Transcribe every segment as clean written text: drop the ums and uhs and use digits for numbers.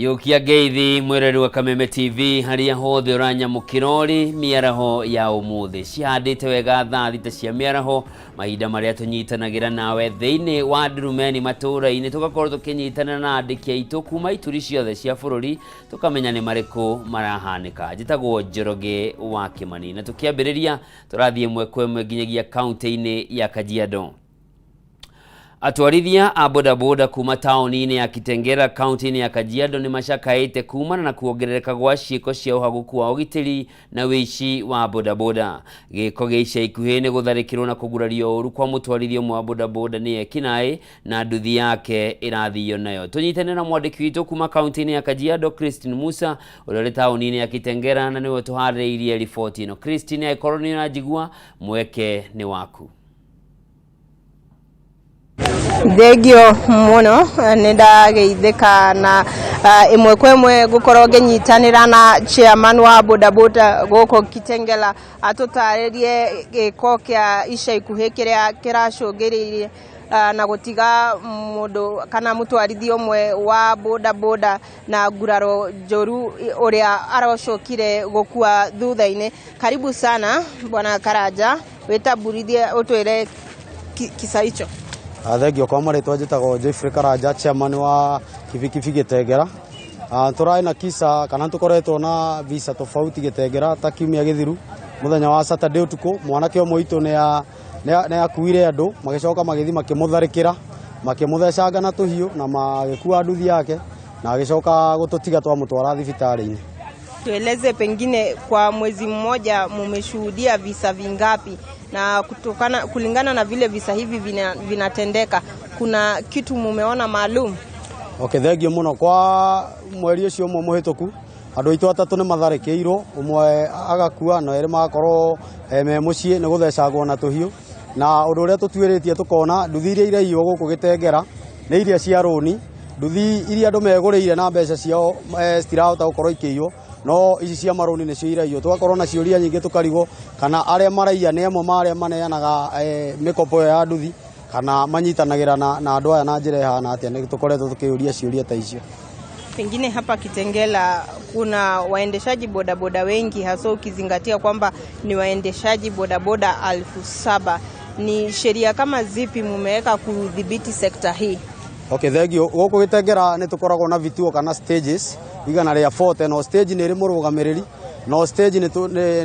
Yukia geithi mwereri wa Kameme TV haria hothe uranya mukirori miaraho ya umuthi cihandite wega thaa thita cia miaraho mahinda maria tunyitanagira nawe thiini wa Ndurumeni Matuura-ini tugakorwo tukinyitana na andiki aitu kuma ituri ciothe cia bururi tukamenya ni mariku marahanika. Njitagwo Njoroge wa Kimani na tukiambiriria turathie mwekwe nginyagia kaunti-ini ya Kajiado. Atwarithia a bodaboda kuma taoni-ini ya Kitengela kaunti-ini ya Kajiado ni mashakaite kumana na kuongerereka gwa ciiko cia uhaguku wa ugitiri na wici wa bodaboda. Giko giica ikuhi ni gutharikirwo na kugurario uru kwa mutwarithia umwe wa bodaboda ni ekinae na nduthi yake irathio nayo. Tunyitane na mwandiki witu kuma kaunti-ini ya Kajiado Christine Musa uri taoni-ini ya Kitengela na niwe tuharĩirie riboti ino. Christine aikoroni na jigua mweke ni waku. Thegio muno nindageithika na imwe kwemwe gukorwo nginyitanira na chairman wa bodaboda goko Kitengela atutaririe giko kia ica ikuhi kiria kiracungiririe na gutiga mundu kana mutwarithia umwe wa bodaboda na nguraro njoru uria arocokire gukua thutha-ini. Karibu sana bwana Karaja, witamburithie utwire kisa hicho. Thegio kwa maritwa njitagwo Jeffrey Karaja, chairman wa kibikibi Kitengela. Turai na kisa kana tukoretwo na visa tofauti Kitengela ta kiumia githiru muthenya wa Saturday utuku mwanake omwe itu ne akuire andu magicoka magithi makimutharikira makimuthecanga na tuhiu na magikuwa nduthi yake na agicoka gututiga twamutwara thibitari-ini. Tueleze pengine kwa mwezi mmoja mumeshuhudia visa vingapi, na kulingana na vile visa hivi vinatendeka kuna kitu mumeona maalum? Thegio muno kwa mweri ucio umwe muhituku andu aitu atatu ni matharikirwo, umwe agakua na eri makorwo me mucii ni guthecagwo na tuhiu, na undu uria tutwiritie tukona nduthi iria iraiywo guku Kitengela ni iria cia roni, nduthi iria andu meguriire na mbeca ciao citirahota gukorwo ikiiywo, no ici cia maroni ni cio iraiywo. Tugakorwo na ciuria nyingi tukarigo kana aria maraiya ni amwe maria maneanaga mikopo ya nduthi kana manyitanagira na andu aya na njira ihana atia. Ni tukoretwo tukiuria ciuria ta icio. Pengine hapa Kitengela kuna waendeshaji bodaboda wengi, hasa ukizingatia kwamba ni waendeshaji bodaboda 7,000. Ni sheria kama zipi mumeweka kudhibiti sekta hii? Thegio guku Kitengela ni tukoragwo na vituo kana stages igana ria 40, no stage ni ri murugamiriri, no stage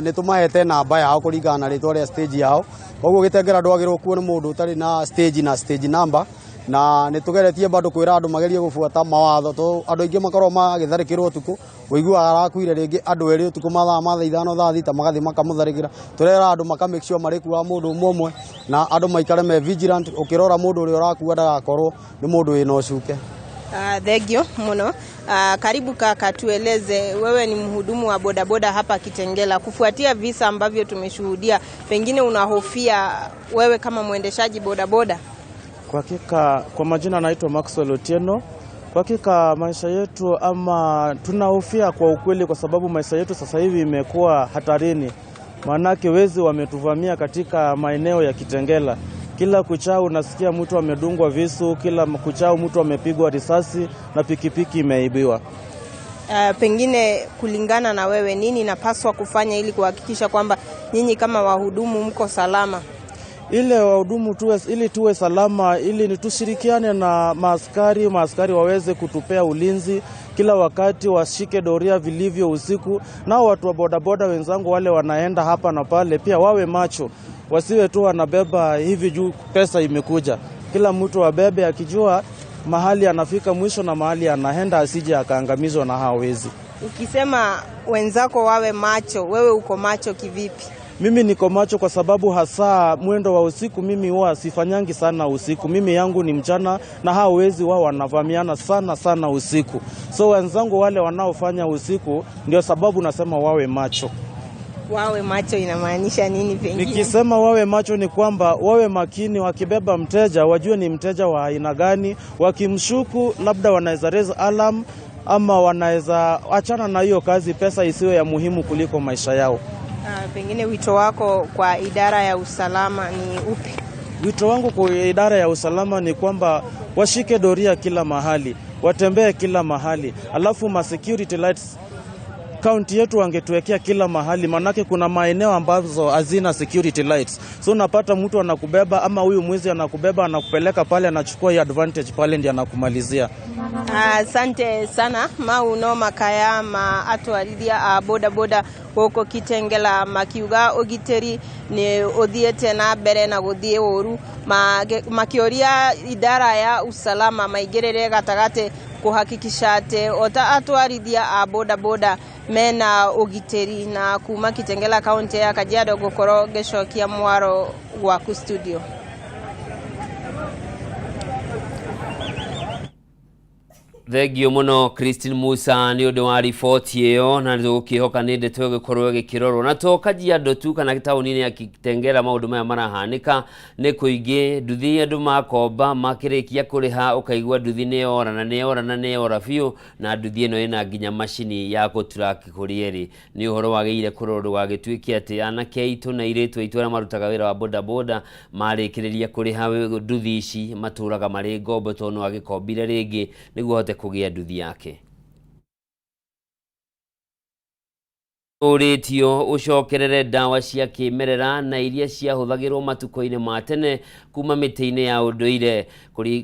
ni tumahete namba yao kuringana na ritwa ria stage yao. Koguo Kitengela ndwagirwo kuo ni mundu utari na stage number, na ni tugeretie bado kwira andu magerie gubuata mawatho to andu ingi makorwo magitharikirwo tuku uigua arakuire ringi andu eri tuku mathaa ma 5 thaa 6 magathi makamutharikira. Turera andu maka make sure marikuwa mundu umwe na andu maikare me vigilant, ukirora mundu uri urakua ndagakorwo ni mundu wina ucuke. Thegio muno. Karibu kaka, tueleze, wewe ni mhudumu wa bodaboda hapa Kitengela, kufuatia visa ambavyo tumeshuhudia, pengine unahofia wewe kama mwendeshaji bodaboda? Kwa hakika, kwa majina naitwa Maxwell Otieno. Kwa hakika maisha yetu ama tunahofia kwa ukweli, kwa sababu maisha yetu sasa hivi imekuwa hatarini. Manake wezi wametuvamia katika maeneo ya Kitengela. Kila kuchao unasikia mtu amedungwa visu, kila kuchao mtu amepigwa risasi na pikipiki imeibiwa. Pengine kulingana na wewe, nini napaswa kufanya ili kuhakikisha kwamba nyinyi kama wahudumu mko salama? Ile wahudumu ili tuwe salama, ili nitushirikiane na maaskari waweze kutupea ulinzi kila wakati, washike doria vilivyo usiku. Na watu wa bodaboda wenzangu wale wanaenda hapa na pale pia wawe macho, wasiwe tu wanabeba hivi juu pesa imekuja. Kila mtu abebe akijua mahali anafika mwisho na mahali anaenda, asije akaangamizwa na hawezi. Ukisema wenzako wawe macho, wewe uko macho kivipi? Mimi niko macho kwa sababu hasa mwendo wa usiku mimi huwa sifanyangi sana usiku. Mimi yangu ni mchana na hao wezi wao wanavamiana sana usiku. So wenzangu wale wanaofanya usiku ndio sababu nasema wawe macho. Wawe macho inamaanisha nini pengine? Nikisema wawe macho ni kwamba wawe makini, wakibeba mteja wajue ni mteja wa aina gani, wakimshuku labda wanaweza raise alarm ama wanaweza achana na hiyo kazi, pesa isiwe ya muhimu kuliko maisha yao. Pengine wito wako kwa idara ya usalama ni upi? Wito wangu kwa idara ya usalama ni kwamba washike doria kila mahali. watembee kila mahali. Alafu ma security lights kaunti yetu wangetuwekea kila mahali, manake kuna maeneo ambazo hazina security lights. So unapata mtu anakubeba ama huyu mwizi anakubeba anakupeleka pale, anachukua hii advantage pale ndiye anakumalizia. Asante sana mauno makaya ma atwarithia boda boda goko Kitengela makiuga ugiteri ni uthiete na mbere na guthie uru makioria idara ya usalama maigirire gatagate kuhakikisha ate ota atwarithia boda boda mena ugiteri na kuma Kitengela kaunti ya Kajiado gukoro gecokia mwaro gwaku studio. Thegio muno Christine Musa ni undu wa ripoti iyo na tukihoka ni ndeto gikorwo gikirorwo na to Kajiado tu kana tauni-ini ya Kitengela maundu maya marahanika ni kuingi nduthi andu makomba makirikia kuriha ukaigua nduthi ni ora biu na nduthi ino ina nginya machini ya gutrack kurieri ni uhoro wageire kurorwo wagituiki ati anake aitu na iretu aitu ara marutaga wira wa boda boda marikiriria kuriha nduthi ici maturaga mari ngombo tono agikombire ringi niguo hote kugia nduthi yake. Uritio ucokerere dawa cia kimerera na iria ciahuthagirwo matuko-ini ma tene kuma miti-ini ya unduire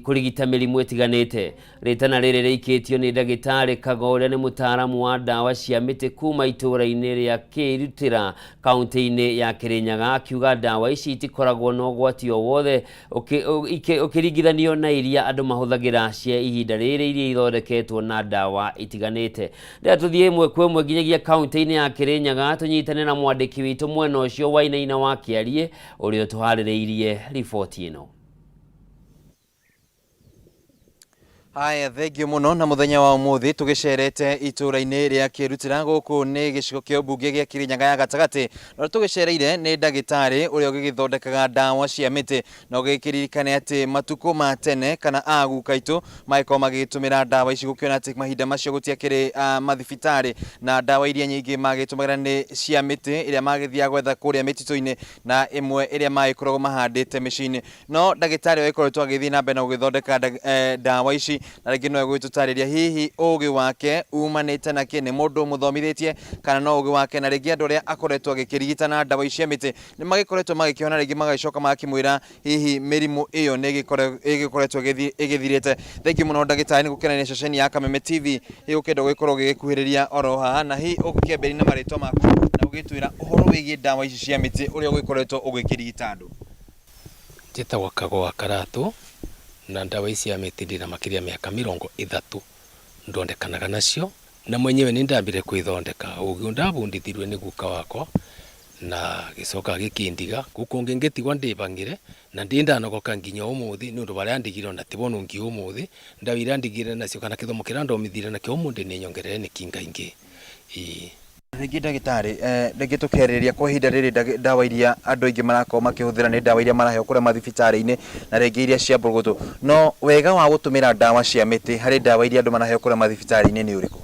kurigita mirimu itiganite. Ritana riri rikitio ni ndagitari Kagoria ni mutaaramu wa dawa cia miti kuma itura-ini ria Kirutira kaunti-ini ya Kirinyaga akiuga dawa ici itikoragwo na ugwati o wothe ukiringithanio na iria andu mahuthagira cia ihinda riri iria ithondeketwo na dawa itiganite. Ndatuthie imwe kwa imwe nginyagia kaunti-ini ya Kirinyaga tunyitane na mwandiki witu mwena ucio Wainaina wa Kiarie urio tuhaririirie ripoti ino. Haya, thegio muno na muthenya wa umuthi tugicerete itura-ini ria Kirutira guku ni gicigo kia ubunge gia Kirinyaga ya gatagati no tugicereire ni ndagitari uria ugithondekaga dawa cia miti na ugikiririkane ati matuko ma tene kana aguka itu maiko magitumira dawa ici gukiona ati mahinda macio gutiakiri mathibitari na dawa iria nyingi magitumagira ni cia miti iria magithia gwetha kuria mitito-ini na imwe iria magikoragwo mahandite micini no ndagitari wikoretwo agithii na mbere na gugithondeka dawa ici na rĩngĩ no egwĩtũtarĩria hihi ũgĩ wake umanĩte na kĩ, nĩ mũndũ mũthomithitie kana no ũgĩ wake, na rĩngĩ andũ arĩa akoretwo agĩkĩrigita na ndawa ici cia mĩtĩ nĩ magĩkoretwo magĩkĩona rĩngĩ magacoka magakĩmwĩra hihi mĩrimũ ĩyo nĩ ĩgĩkoretwo ĩgĩthirĩte. Thengiũ mũno ndagĩtarĩ nĩ gũkenania ceceni ya Kameme TV ĩgũkĩenda gũgĩkorwo gĩgĩkuhĩrĩria oro haha, na hihi ũgĩkĩambĩrĩria na marĩtwa maku na ũgĩtwĩra ũhoro wĩgiĩ ndawa ici cia mĩtĩ ũrĩa ũgĩkoretwo ũgĩkĩrigita andũ. Njĩtagwo Kagwa Karatũ na ndawa ici ya mĩtĩ ndĩna makĩria mĩaka 30 ndondekanaga nacio na mwenyewe nĩ ndambire kwĩthondeka. Ũguo ndabundithirwe nĩ guka wakwa na gĩcoka gĩkĩndiga gũkũ ngĩtigwa ndĩbangĩre na ndĩndanogoka nginya ũmũthĩ nĩ ũndũ barĩa ndigire na tibono ngi ũmũthĩ ndawira ndigire nacio kana kĩthomo kĩrĩa ndomithire nakĩo ũmũthĩ nĩ nyongerere nĩ kinga ingĩ. Rĩngĩ ndagĩtarĩ rĩngĩ tũkerĩria kwa ihinda rĩrĩ ndawa iria andũ aingĩ marakorwo makĩhũthĩra nĩ ndawa iria maraheo kũrĩa mathibitarĩ-inĩ na rĩngĩ iria cia mbũrũgũtũ, no wega wa gũtũmĩra ndawa cia mĩtĩ harĩ ndawa iria andũ maraheo kũrĩa mathibitarĩ-inĩ nĩ ũrĩkũ?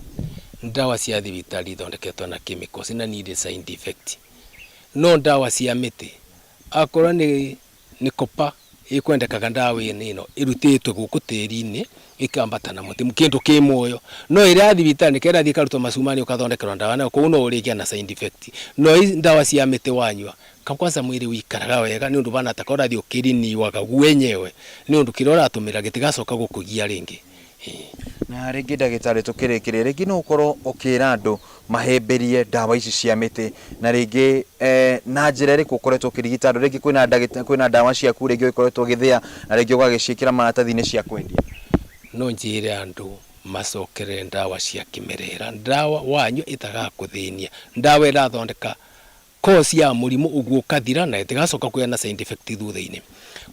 Ndawa cia thibitarĩ ithondeketwo na chemicals na need side effect, no ndawa cia mĩtĩ akorwo nĩ kopa ikwendekaga ndawa ĩno ĩrutĩtwo gũkũ tĩri-inĩ ikambata na muti kindu kĩ muoyo, no ĩrĩa thibitarĩ kera thĩ karutwo macumani ukathondekerwo ndawa na kũu no ũrĩkia na side effect. No ndawa cia mĩtĩ wanyua kwanza mwĩrĩ wikaraga wega nĩ ũndũ bana takora thĩ ũkĩriniwaga wenyewe nĩ ũndũ kĩrĩa ũratũmĩra gĩtigacoka gũkũgia rĩngĩ. Na rĩngĩ ndagĩtarĩ tũkĩrĩkĩrĩria rĩngĩ no ũkorwo ũkĩra andũ mahĩmbĩrie ndawa ici cia mĩtĩ na rĩngĩ na njĩra ĩrĩkũ ũkoretwo ũkĩrigita andũ? Rĩngĩ kwĩna ndawa ciaku rĩngĩ ũkoretwo ũgĩthĩa na rĩngĩ ũgagĩciĩkĩra maratathi-inĩ cia kwendia. No njĩre andũ macokere ndawa cia kĩmerera. Ndawa wanyu ĩtaga kũthĩnia, ndawa ĩrathondeka kosi ya mũrimũ ũguo ũkathira na ĩtigacoka kwĩna na side effect thutha-inĩ.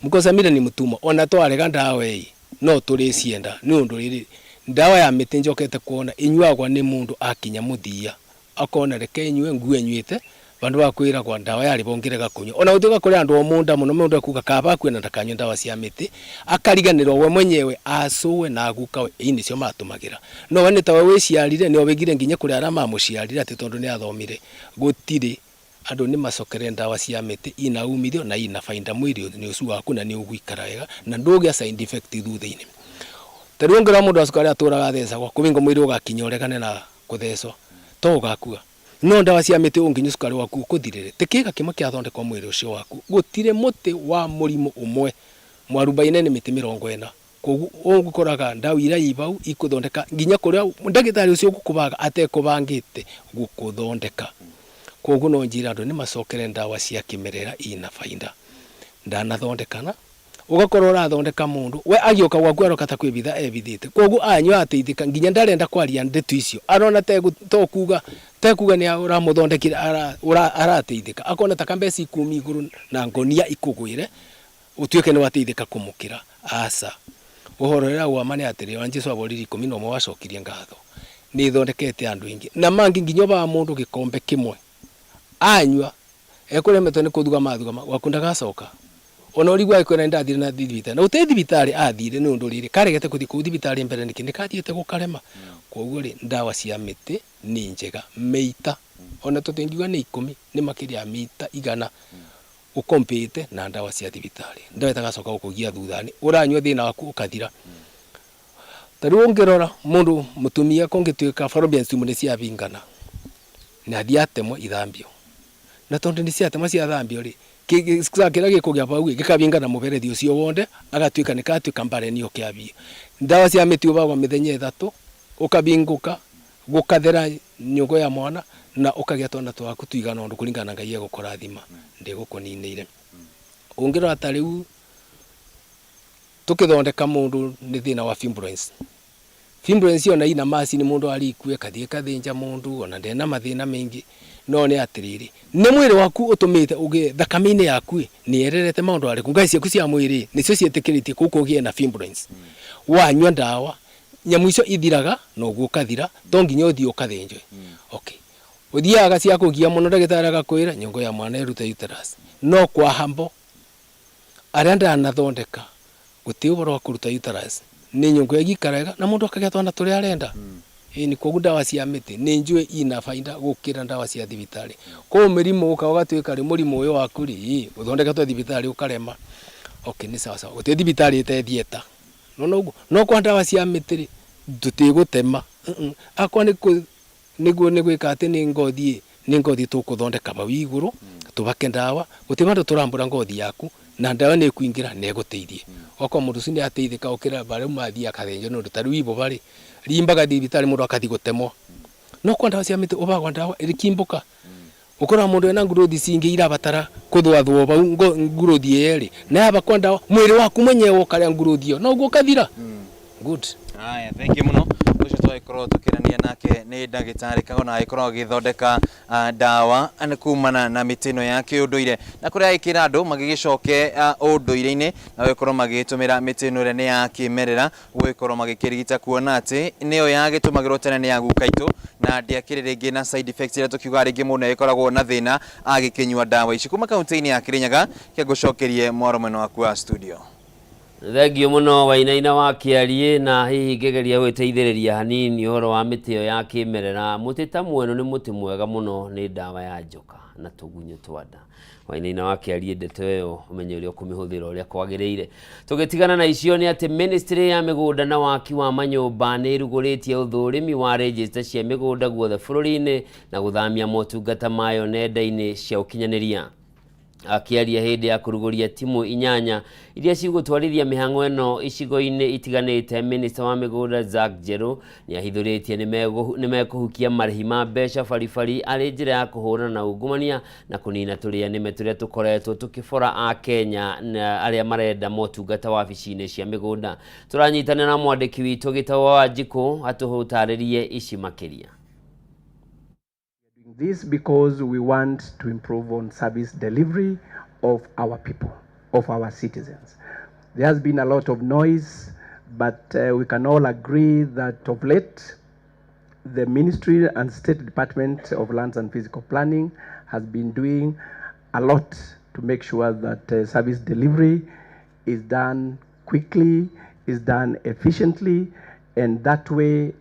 Mkosamire ni mũtuma ona twarega ndawa ĩĩ no tũrĩcienda nĩ ũndũ rĩrĩ ndawa ya mĩtĩ njokete kuona inyuagwa nĩ mũndũ akinya mũthia akona reke nyue ngue nyuite bandu bakwira kwa ndawa yari bongerega kunywa ona utuka kuri andu omunda muno mundu akuga kaba kwena ndakanywa ndawa cia mĩtĩ akariganirwo we mwenyewe asuwe na aguka ini cio matumagira no wani tawe wiciarire ni obegire nginya kuri ara mamuciarire ati tondu ni athomire gutire andu ni macokere ndawa cia mĩtĩ ina umithio na ina faida mwiri ni ucu waku na ni ugwikara wega na ndugia side effect thutha-ini. Tarungira mundu asukari aturaga thesa kwa kubingo mwiri ugakinyorekane na kutheswa to ugakua no ndawa cia miti unginyu sukari waku kuthirire tikiga kimwe kia thondeka mwiri ucio waku gutire muti wa murimu umwe mwarubaine ni miti 40 kogu ungukoraga ndawa ira ibau ikuthondeka nginya kuria ndagitari ucio gukubaga atekubangite gukuthondeka kogu no njira andu ni macokere ndawa cia kimerera ina faida ndanathondekana ugakorwo urathondeka mundu we agioka gwaku arokata kwibitha ebithite kogu anywa ateithika nginya ndarenda kwaria ndetu icio arona tekuga ni uramuthondekira arateithika akona takambesi ikumi iguru na ngonia ikugwire utuike ni wateithika kumukira asa uhorera wa mane atiri wa Jesu aboriri 11 wacokirie ngatho ni thondekete andu ingi na mangi nginya ba mundu gikombe kimwe anywa ekuremetwo ni kuthuga mathuga wakunda gacoka ona urigwa ikwena ndathire na thibitari na utethi thibitari athire ni undu riri karegete kuthi ku thibitari mbere niki nikathiete gukarema koguo ri ndawa cia miti ni njega meita ona tutingiwa ni 10 ni makiria mita igana ukompete na ndawa cia thibitari ndaweta gacoka ukugia thuthani uranywa thina waku ukathira tari ungirora mundu mutumia kongituika Farobians tumune cia bingana na thiatemwe ithambio na tondu ni ciatemwe cia thambio ri kira gikugia bau gikabingana muberethi ucio wonde agatuika nikatuika mbare niyo kiabi ndawa cia miti ubagwa mithenya 3 ukabinguka gukathera nyugo ya mwana na ukagia twana twaku tuigana undu kuringana ngai egukurathima ndigukuninire ungirora atariu tukithondeka mundu ni thina wa fibroids ona ina macini mundu alikue kathie kathinja mundu ona ndena mathina mengi no ni atiriri ni mwiri waku utumite uge thakamine yaku ni ererete maundu ari kungai ciaku cia mwiri nicio cietikiritie kukugie na fibroids wanywa ndawa nyamu icio ithiraga no gukathira to nginya uthio kathinjwe okay uthiaga cia kugia muno ndagitari agakwira nyongo ya mwana erute uterus no kwa hambo arenda nathondeka guti uboro wa kuruta uterus ni nyongo yagikarega na mundu akagia twana turi arenda ni kogu ndawa cia miti ni njue ina faida gukira ndawa cia thibitari ko mirimo ukagatuika ri murimo uyo waku ri uthondeka twa thibitari ukarema okay ni sawa sawa uti thibitari ite thieta no kwa ndawa cia miti ri tutigutema akwa ni gwika ati ni ngothi tukuthondeka bau iguru tubake ndawa gutibandu turambura ngothi yaku na ndawa ni kuingira ne guteithie okwa mundu cini ateithika ukira bare mathia kathenjo no rutaru ibo bari rimbaga thibitari mundu akathi gutemwo no kwa ndawa cia miti ubagwa ndawa irikimbuka ukora mundu ena nguruthi cingi irabatara kuthwathwo bau nguruthi eri na aba kwa ndawa mwiri waku mwenyewe ukaria nguruthio no gukathira good aya thank you muno ucio twaikorwo tukirania nake ni ndagitari kagona aikorwo githondeka ndawa kumana na mitino ya kiunduire na kuria ikira andu magigicoke unduire-ini na wikorwo magitumira mitino ire ni ya kimerera wikorwo magikirigita kuona ati niyo yagitumagirwo tene ni ya gukaitu na ndiakiri ringi na side effects ire tukiuga ringi muno ikoragwo na thina agikinywa ndawa ici kuma kaunti-ini ya Kirinyaga kiagucokerie mwaro mwena waku wa studio. Thengio muno Wainaina wa Kiarie na hihi ngegeria gwiteithiriria hanini uhoro wa mitio ya kimerera mutita mweno ni muti mwega muno ni ndawa ya njoka na tugunyo twanda Wainaina wa Kiarie ndeto yo umenye uri kumihuthira uria kwagiriire tugitigana na icio ni ati ministry ya migunda na waki wa manyumba ni ruguritie uthurimi wa register cia migunda guothe bururi-ini na guthamia motungata mayo nenda-ini cia ukinyaniria akiaria hindi ya kuruguria timu inyanya iria cigutwarithia mihango eno icigo-ini itiganite minister wa migunda Zack Jeru ni ahithuritie ni mekuhukia marĩhi ma mbeca baribari ari njira ya kuhurana na ungumania na kunina turia nime turia tukoretwo tukibora a Kenya aria marenda motungata wabici-ini cia migunda turanyitana na mwandiki witu Gitawa wa Njiko atuhutaririe ici makiria. This because we want to improve on service delivery of our people, of our citizens. There has been a lot of noise, but we can all agree that of late, the Ministry and State Department of Lands and Physical Planning has been doing a lot to make sure that service delivery is done quickly, is done efficiently, and that way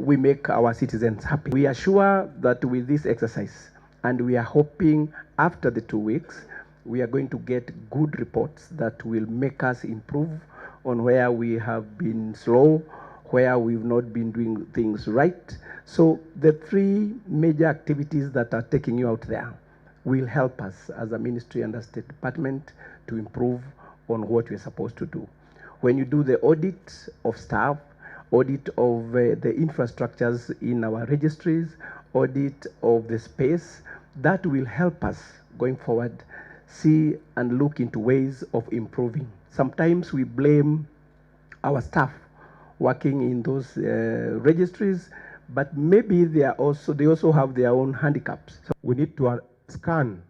we make our citizens happy. We are sure that with this exercise, and we are hoping after the 2 weeks, we are going to get good reports that will make us improve on where we have been slow, where we've not been doing things right. So the three major activities that are taking you out there will help us as a ministry and a state department to improve on what we're supposed to do. When you do the audit of staff, audit of the infrastructures in our registries, audit of the space, that will help us going forward see and look into ways of improving. Sometimes we blame our staff working in those registries, but maybe they also have their own handicaps. So we need to scan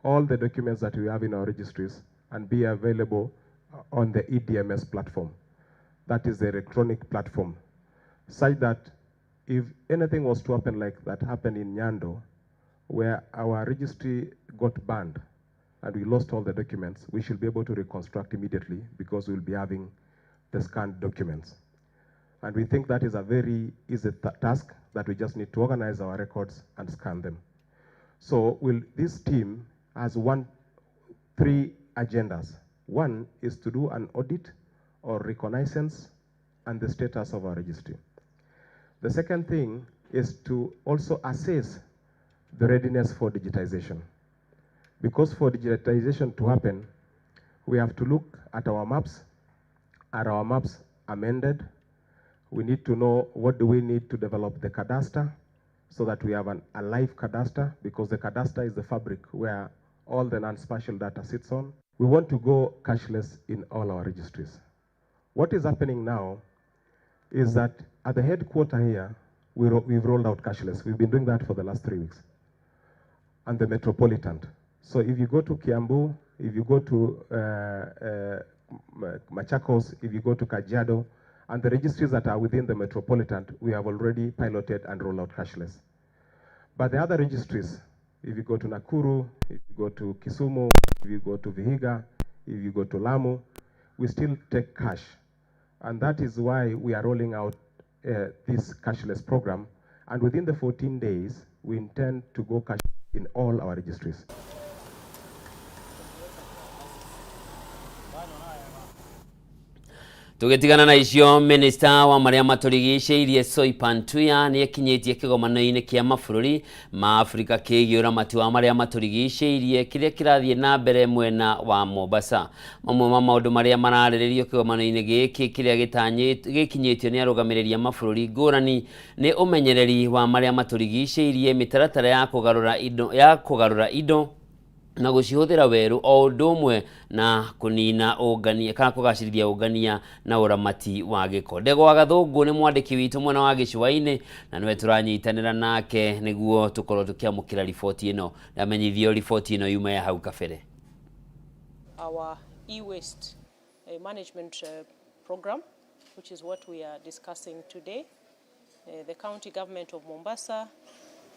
all the documents that we have in our registries and be available on the EDMS platform. That is the electronic platform, such that if anything was to happen like that happened in Nyando, where our registry got banned and we lost all the documents, we should be able to reconstruct immediately because we'll be having the scanned documents. And we think that is a very easy task, that we just need to organize our records and scan them. So this team has three agendas. One is to do an audit or reconnaissance and the status of our registry. The second thing is to also assess the readiness for digitization. Because for digitization to happen, we have to look at our maps. Are our maps amended? We need to know what do we need to develop the cadastre so that we have a live cadastre, because the cadastre is the fabric where all the non-spatial data sits on. We want to go cashless in all our registries. What is happening now is that at the headquarters here, we've rolled out cashless. We've been doing that for the last 3 weeks. And the Metropolitan. So if you go to Kiambu, if you go to Machakos, if you go to Kajiado, and the registries that are within the Metropolitan, we have already piloted and rolled out cashless. But the other registries, if you go to Nakuru, if you go to Kisumu, if you go to Vihiga, if you go to Lamu, we still take cash. And that is why we are rolling out this cashless program. And within the 14 days, we intend to go cashless in all our registries. Tugitigana na icio, minista wa maria maturigicĩirie Soipan Tuya ni ekinyitie kigomano-ini kia mabũrũri ma Afrika kigie uramati wa maria maturigicĩirie kiria kirathie na mbere mwena wa Mombasa. Mamwe ma maundu maria mararĩrĩrio kigomano-ini giki kiria gikinyitio ni arugamĩrĩria mabũrũri ngũrani ni umenyereri wa maria maturigicĩirie, mitaratara ya kugarura indo na gucihũthĩra weru o ũndũ ũmwe na kunina ũngania kana kũgacĩrithia ũngania na ũramati wa gĩko. Ndegwa wa Gathũngũ nĩ mwandĩki witũ mwena wa gĩcũa-inĩ na nĩwe tũranyitanĩra nake nĩguo tũkorwo tũkĩamũkĩra riboti ĩno na menyithio riboti ĩno yuma ya hau kabere. Our e-waste management program, which is what we are discussing today. The county government of Mombasa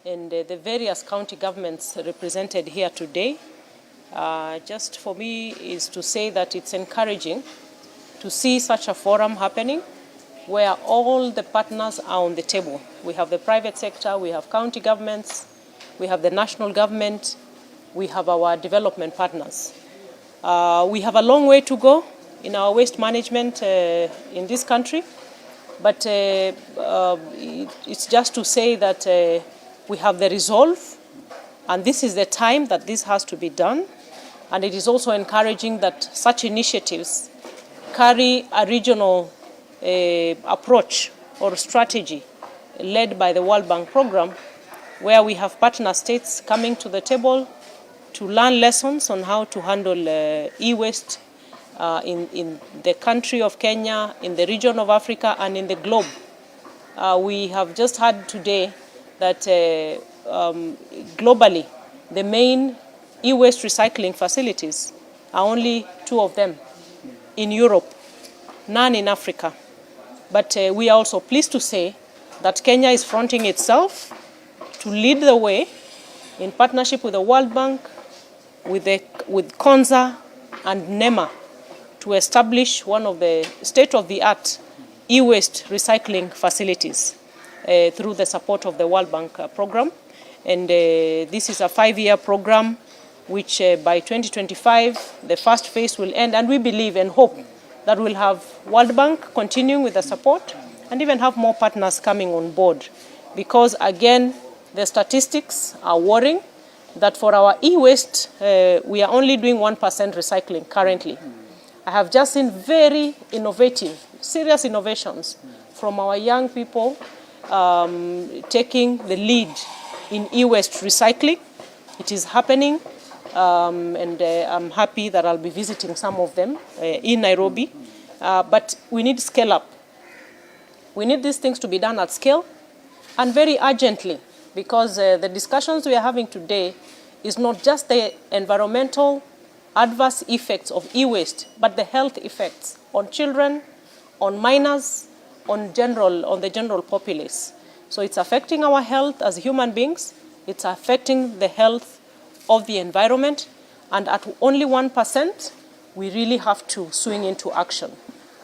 and the various county governments represented here today. Just for me is to say that it's encouraging to see such a forum happening where all the partners are on the table. We have the private sector, we have county governments, we have the national government, we have our development partners. We have a long way to go in our waste management in this country, but it's just to say that we have the resolve, and this is the time that this has to be done. And it is also encouraging that such initiatives carry a regional approach or strategy led by the World Bank program, where we have partner states coming to the table to learn lessons on how to handle e-waste in the country of Kenya, in the region of Africa, and in the globe. We have just heard today that globally, the main e-waste recycling facilities are only 2 of them in Europe, none in Africa. But we are also pleased to say that Kenya is fronting itself to lead the way in partnership with the World Bank, with KONZA and NEMA to establish one of the state-of-the-art e-waste recycling facilities through the support of the World Bank program. And this is a 5-year program which by 2025 the first phase will end, and we believe and hope that we'll have World Bank continuing with the support and even have more partners coming on board. Because again, the statistics are worrying that for our e-waste, we are only doing 1% recycling currently. I have just seen very innovative, serious innovations from our young people taking the lead in e-waste recycling. It is happening, and I'm happy that I'll be visiting some of them in Nairobi. But we need scale up. We need these things to be done at scale and very urgently, because the discussions we are having today is not just the environmental adverse effects of e-waste, but the health effects on children, on minors, on the general populace. So it's affecting our health as human beings, it's affecting the health of the environment, and at only 1%, we really have to swing into action.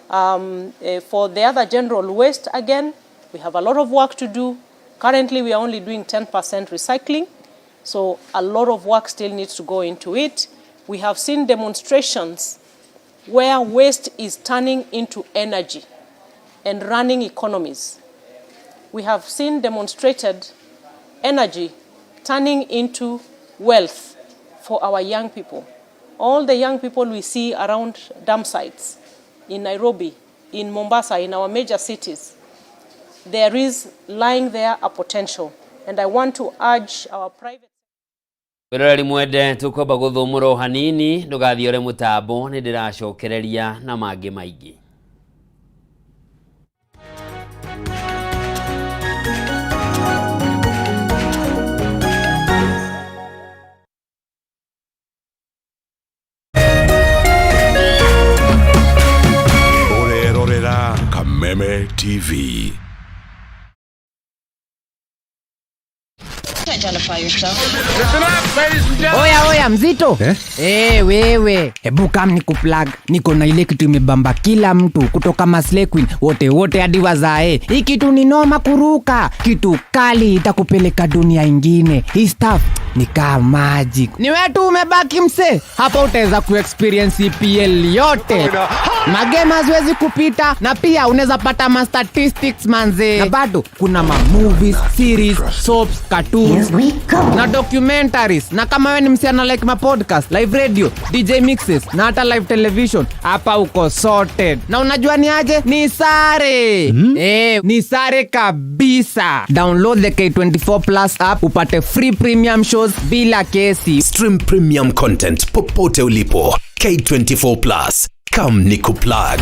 For the other general waste, again, we have a lot of work to do. Currently, we are only doing 10% recycling, so a lot of work still needs to go into it. We have seen demonstrations where waste is turning into energy and running economies. We have seen demonstrated energy turning into wealth for our young people. All the young people we see around dump sites, in Nairobi, in Mombasa, in our major cities, there is lying there a potential. And I want to urge our private... Wiroreri mwende tukoba guthumura hanini ndugathiore mutambo ni ndiracokereria na mangi maingi. Urerorera Kameme TV. Oya mzito wewe hebu kam nikuplug, niko na ile kitu imebamba kila mtu kutoka Maslay Queen wote hadi wazae. Hii kitu ni noma kuruka, kitu kali itakupeleka dunia ingine. Hii stuff ni kama magic. Ni wewe tu umebaki mse, hapa utaweza kuexperience EPL yote, magame haziwezi kupita, na pia unaweza pata ma statistics manze, na bado kuna ma movies, series, soaps, cartoons na documentaries. Na kama wewe ni msichana like ma podcast, live radio, DJ mixes na hata live television, hapa uko sorted. Na unajua ni aje? Ni sare. Ni sare kabisa. Download the K24 Plus app upate free premium shows bila kesi. Stream premium content popote ulipo. K24 Plus. Come nikuplug.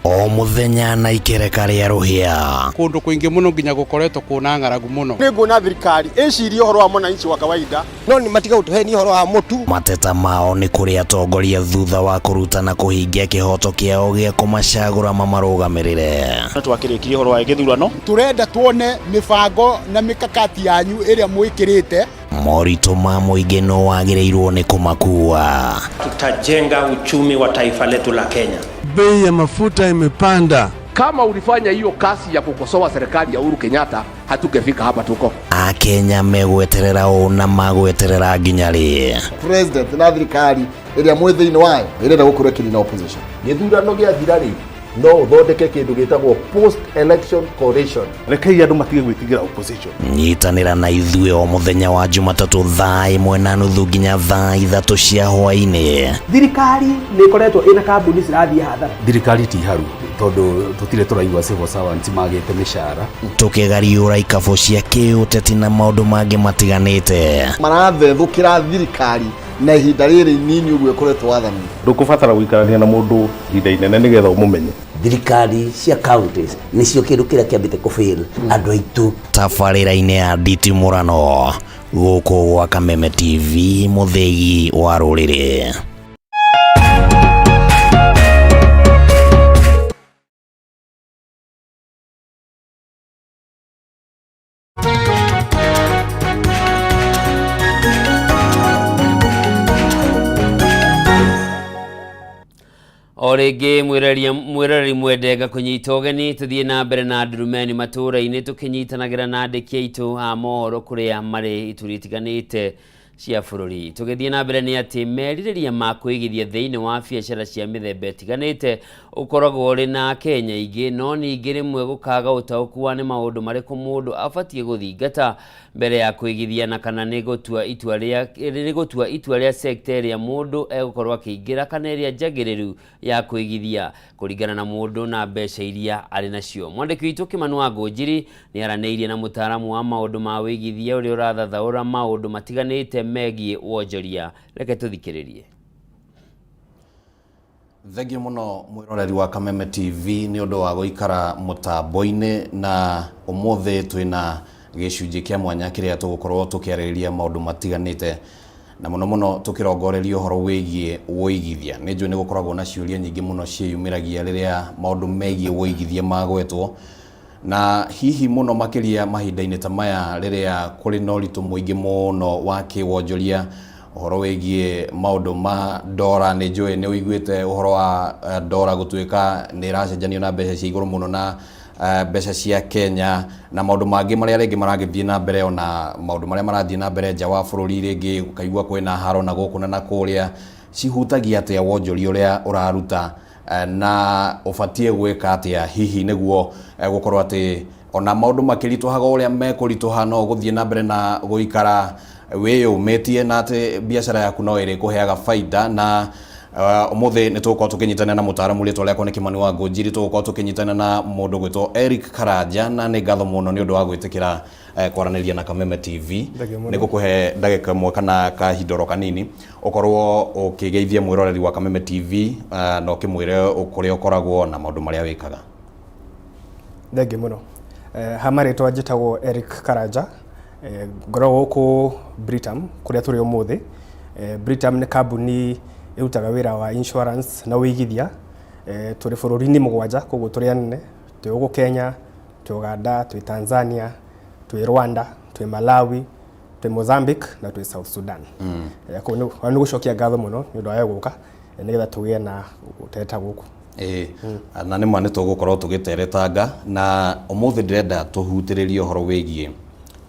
O muthenya na ikereka ria ruhia kundu kuingi muno nginya gukoretwo kuna ng'aragu muno. Ninguna thirikari icirie horo wa mwananchi wa kawaida, no ni matiga utuheni horo wa mutu. Mateta mao ni kuri atongoria thutha wa kurutana kuhingia kihoto kiao gia kumacagura mamarugamirire. Twakirikirie horo wa githurano, turenda tuone mibango na mikakati yanyu iria mwikirite. Morito ma muingi no wagireirwo ni kumakua. Tutajenga uchumi wa taifa letu la Kenya. Bei ya mafuta imepanda. Kama ulifanya hiyo kasi ya kukosoa serikali ya Uhuru Kenyatta, hatungefika hapa tuko. Akenya megweterera na magweterera ginyari. President na thirikari iria mwithini wayo irenda gukurekiri na opposition. Githurano gia thirari no thondeke kindu gitagwo post election coalition. Rekei andu matige gwitigira opposition. Nyitanira na ithuĩ o muthenya wa Jumatatu thaa 1:30 nginya thaa 3 cia hwaĩ-inĩ. Thirikari nĩ ikoretwo ina kambuni cirathie hathara. Thirikari ti haru tondu tutire turaigua civil servants magite mishara. Tukigariũra ikabo cia kĩũteti na maũndũ mangĩ matiganĩte. Marathethũkĩra thirikari na ihinda rĩrĩ nini ũguo ĩkoretwo wathani. Ndũkũbatara gũikarania na mũndũ ihinda inene nĩgetha ũmũmenye. Thirikari cia counties nĩcio kĩndũ kĩrĩa kĩambĩte kũfail andũ aitũ. Tabarĩra-inĩ ya nditimũrano gũkũ gwa Kameme TV, mũthegi wa rũrĩrĩ. Orege mwirari mwendega kunyita ugeni tuthie na mbere na Ndurumeni Matuura-ini tukinyitanagira na andiki aitu a mohoro kuria mari ituritiganite cia bururi. Tugithie na mbere ni ati meririria ma kwigithia thiini wa biacara cia mithemba itiganite ukoragwo uri na Kenya ingi, no ningi rimwe gukaga utauku wa ni maundu mariku mundu abatie guthingata mbere ya kwigithia, na kana ni gutua itua ria sector ya mundu egukorwo akiingira kana iria njagiriru ya kwigithia kuringana na mundu na mbeca iria ari nacio. Mwandiki witu Kimani wa Ngũnjiri ni araneirie na mutaaramu wa maundu ma wigithia uria urathathaura maundu matiganite megie wonjoria. Reke tuthikiririe. Thengio muno mwiroreri wa Kameme TV ni undu wa guikara mutambo-ini, na umuthi twina gicunji kia mwanya kiria tugukorwo tukiarĩrĩria maundu matiganite, na muno tukirongoreria uhoro wigie woigithia. Ni njui ni gukoragwo na ciuria nyingi muno ciiyumiragia riria maundu megie woigithia magwetwo, na hihi muno makiria mahinda-ini ta maya riria kuri na uritu muingi muno wa kiwonjoria uhoro wigie maundu ma ndora. Ni njui ni uiguite uhoro wa ndora gutuika ni iracenjanio na mbeca cia iguru muno na mbeca cia Kenya, na maundu mangi maria ringi maragithie na mbere, ona maundu maria marathie na mbere nja wa bururi ringi ukaigua kwina haro na guku na kuria. Cihutagia atia wonjoria uria uraruta na ubatie gwika atia hihi niguo gukorwo ati ona maundu makirituhaga uria mekurituha no guthie na mbere na guikara wiyumitie na ati biashara yaku no iri kuheaga faida. Na umuthi ni tugukorwo tukinyitana na mutaaramu ritwa riakwa ni Kimani wa Ngũnjiri, tugukorwo tukinyitana na mundu gwitwo Eric Karanja, na ni ngatho muno ni undu wa gwitikira kwaraniria na Kameme TV. Ni gukuhe ndagika mwe kana kahindoro kanini ukorwo ukigeithia mwiroreri wa Kameme TV no kimwire ukuria ukoragwo na maundu maria wikaga. Thengio muno. Hamaritwa njitagwo Eric Karanja, ngoragwo ku Britam kuria turi umuthi. Britam ni kambuni irutaga wira wa insurance na wigithia. Turi bururi-ini mugwanja, koguo turi anene. Turi ugu Kenya, turi Uganda, turi Tanzania, turi Rwanda, turi Malawi, turi Mozambique na turi South Sudan. Koguo ni gucokia ngatho muno ni undu wa guka nigetha tugie na uteta guku. Na ni mane tugukorwo tugiteretanga, na umuthi ndirenda tuhutiririe uhoro wigie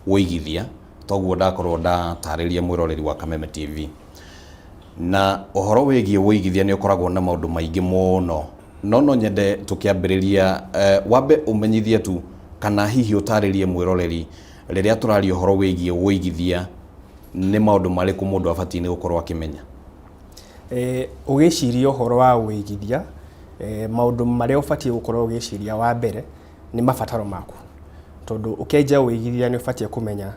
woigithia, toguo ndakorwo ndatariria mwiroreri wa Kameme TV. Na uhoro wigie woigithia ni ukoragwo na maundu maingi muno, no nyende tukiambiriria wambe umenyithie tu kana hihi utaririe mwiroreri riria turaria uhoro wigie woigithia ni maundu mariku mundu abatie ni gukorwo akimenya. Ugiciria uhoro wa woigithia, maundu maria ubatie gukorwo ugiciria wa mbere ni mabataro maku, tondu ukienja woigithia ni ubatie kumenya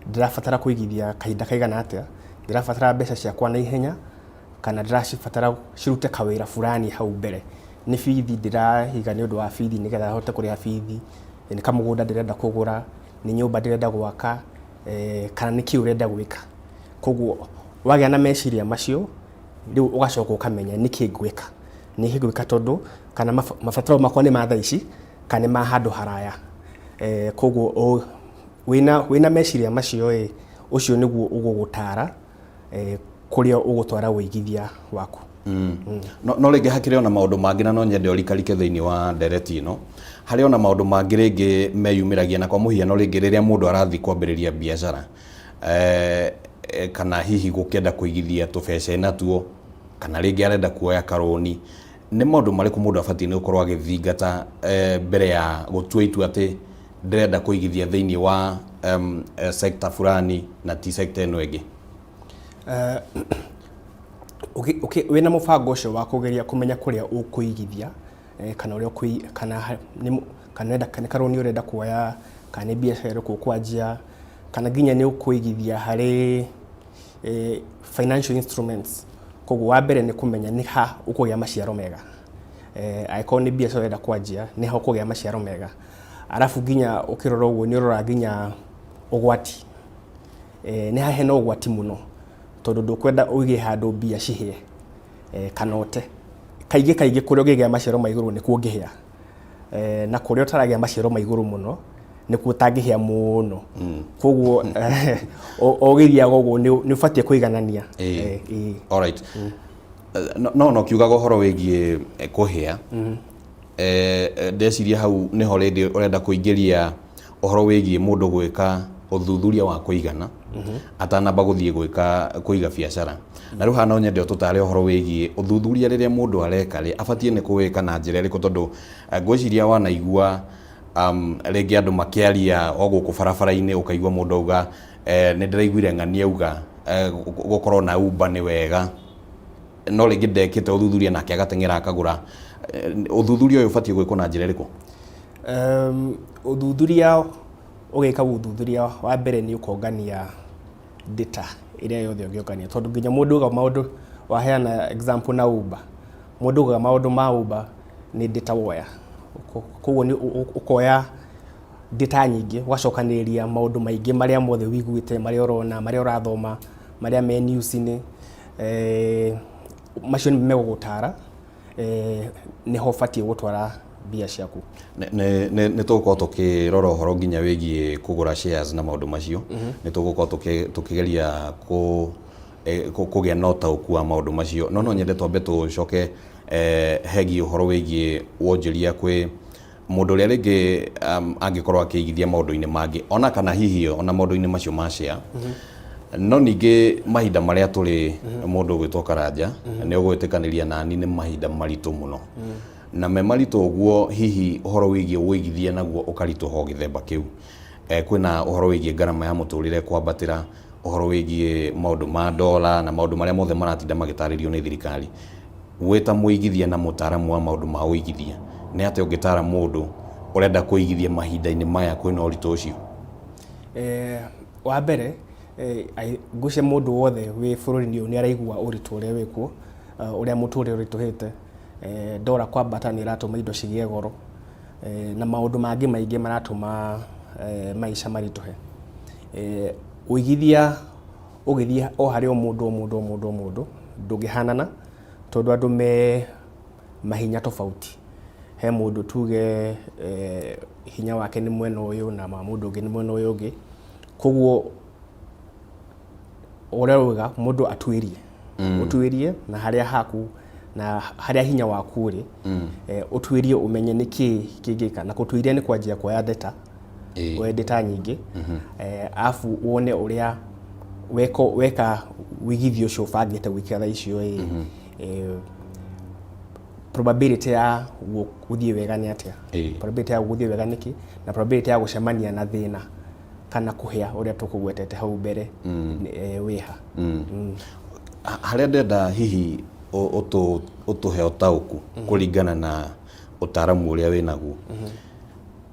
ndirabatara kuigithia kahinda kaigana atia, ndirabatara mbeca ciakwa na ihenya, kana ndiracibatara cirute kawira fulani hau mbere. Ni bithi ndirahiga ni undu wa bithi nigetha hote kuriha bithi, ni kamugunda ndirenda kugura, ni nyumba ndirenda gwaka, kana ni ki urenda gwika. Koguo wagia na meciria macio riu ugacoka ukamenya niki ngwika, ni ngwika tondu kana mabataro makwa ni ma thaa ici kana ma handu haraya. Koguo wina meciria macio ucio niguo ugugutara kuria ugutwara woigithia waku. No ringi hakiri ona maundu mangi, na no nyende urikarike thiini wa ndereti ino, hari ona maundu mangi ringi meyumiragia, na kwa muhiano ringi riria mundu arathi kwambiriria biashara kana hihi gukienda kuigithia tubeca natuo, kana ringi arenda kuoya karoni, ni maundu mariku mundu abatie ni gukorwo agithingata mbere ya gutua itua ati ndirenda kuigithia thiini wa sector fulani na ti sector ino ingi? Wina mubango ucio wa kugeria kumenya kuria ukuigithia, kana uria kana karoni urenda kuoya, kana ni biashara iriku kwanjia, kana nginya ni ukuigithia hari financial instruments. Koguo wa mbere ni kumenya ni ha ukugia maciaro mega. Aiko ni biashara urenda kwanjia ni ha ukugia maciaro mega. Arafu nginya ukirora uguo ni urora nginya ugwati. Ni ha hena ugwati muno, tondu ndukwenda uige handu mbia cihie kana ote. Kaige kuria ugigia maciaro ma iguru ni kuongihia, na kuria utaragia maciaro ma iguru muno ni kutangihia muno. Koguo ogiria gogo ni ubatie kuiganania. All right. no kiugaga horo wigie kuhia ndeciria hau niho rindi urenda kuingiria uhoro wigie mundu gwika uthuthuria wa kuigana atanamba guthie gwika kuiga biacara na riu hana nyende tutare uhoro wigie uthuthuria riria mundu areka ri abatie ni kuwika na njira iriku tondu ngwiciria wanaigua rĩngĩ andũ makĩaria o gũkũ barabara-inĩ ũkaigua mũndũ auga nĩ ndĩraiguire ng'ani auga gũkorwo na Uber nĩ wega no rĩngĩ ndekĩte ũthuthuria nake agateng'era akagũra ũthuthuria ũyũ ũbatiĩ gwĩkwo na njĩra ĩrĩkũ? Ũthuthuria ũgĩka ũthuthuria wa mbere nĩ ũkongania data ĩrĩa yothe ũngĩongania tondũ nginya mũndũ auga maũndũ waheana example na Uber mũndũ auga maũndũ ma Uber nĩ data woya koguo ni ukoya data nyingĩ wacokanĩrĩria maũndũ maingĩ marĩa mothe wiguĩte marĩa ũrona marĩa ũrathoma marĩa me news-inĩ macio nĩ megũgũtara nĩho ũbatiĩ gũtwara mbia ciaku. Nĩ tũgũkorwo tũkĩrora ũhoro nginya wĩgiĩ kũgũra shares na maũndũ macio nĩ tũgũkorwo tũkĩgeria kũgĩa na ũtaũku wa maũndũ macio no nyende twambe tũcoke hegie ũhoro wĩgiĩ wonjoria kwĩ mũndũ ũrĩa rĩngĩ angĩkorwo akĩigithia maũndũ-inĩ mangĩ ona kana hihi ona maũndũ-inĩ macio ma share no ningĩ mahinda marĩa tũrĩ mũndũ ũgwĩtwo Karanja nĩ ũgwĩtĩkanĩria nani nĩ mahinda maritũ mũno na me maritũ ũguo hihi ũhoro wĩgiĩ wĩigithia naguo ũkaritũha gĩthemba kĩu kwĩna ũhoro wĩgiĩ ngarama ya mũtũrĩre kwambatĩra ũhoro wĩgiĩ maũndũ ma dola na maũndũ marĩa mothe maratinda magĩtarĩrio nĩ thirikari weta mũigithia na mũtaaramu wa maũndũ ma ũigithia nĩ atĩ ũngĩtara mũndũ ũrenda kũigithia mahinda-inĩ maya kwĩna ũritũ ũcio? Wa mbere ngũce mũndũ wothe wĩ bũrũri-inĩ ũyũ nĩ araigua ũritũ ũrĩa wĩkuo ũrĩa mũtũrĩre ũritũhĩte dola kwambata nĩ ĩratũma indo cigĩe goro na maũndũ mangĩ maingĩ maratũma maica maritũhe. Ũigithia ũgĩthiĩ o harĩ o mũndũ ndũngĩhanana tondũ andũ me mahinya tofauti he mũndũ tuge hinya wake nĩ mwena ũyũ na mũndũ ũngĩ nĩ mwena ũyũ ũngĩ koguo ũrĩa wega mũndũ ũtuĩrie na harĩa haku na harĩa hinya waku ũrĩ ũtuĩrie ũmenye nĩkĩ kĩngĩka na gũtuĩria nĩ kwanjia kuoya data woe data nyingĩ afu wone ũrĩa weka wigithio ũcio ũbangĩte gwĩkĩra thaa icio probability ya gũthiĩ wega nĩ atĩa probability ya gũthiĩ wega nĩkĩ na probability ya gũcemania na thĩna kana kũhĩa ũrĩa tũkũgwetete hau mbere wĩha. Harĩa ndenda hihi ũtũhe ũtaũku kũringana na ũtaaramu ũrĩa wĩnaguo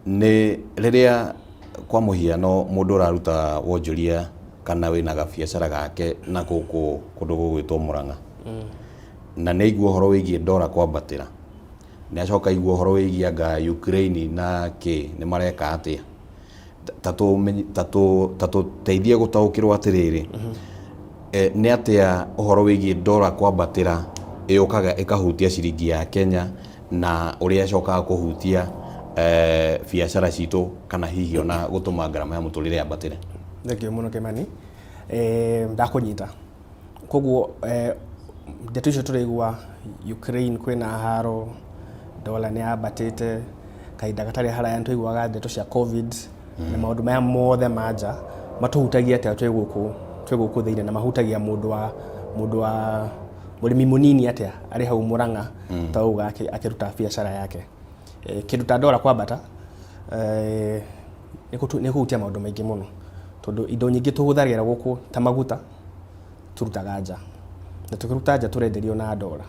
nĩ rĩrĩa kwa mũhiano mũndũ ũraruta wonjoria kana wĩna gabiacara gake na gũkũ kũndũ gũgwĩtwo Mũrang'a na nĩ aigua ũhoro wĩgiĩ dola kwambatĩra nĩ acoka aigua ũhoro wĩgiĩ anga Ukraine na nĩ mareka atĩa tatũteithie gũtaũkĩrwo atĩrĩrĩ nĩ atĩa ũhoro wĩgiĩ dola kwambatĩra ĩũkaga ĩkahutia ciringi ya Kenya na ũrĩa acokaga kũhutia biacara citũ kana hihi ona gũtũma ngarama ya mũtũrĩre yambatĩre? Thengio mũno Kĩmani ndakũnyita koguo ndeto icio tũraigua Ukraine kwĩna haro dola nĩ yambatĩte kahinda gatarĩ haraya nĩ tũiguaga ndeto cia COVID na maũndũ maya mothe manja matũhutagia atĩa twĩ gũkũ thĩinĩ na mahutagia mũndũ wa mũrĩmi mũnini atĩa arĩ hau Mũrang'a tauga akĩruta biacara yake kĩndũ ta dola kwambata nĩ kũhutia maũndũ maingĩ mũno tondũ indo nyingĩ tũhũthagĩra gũkũ ta maguta tũrutaga nja na tũkĩruta nja tũrenderio na dola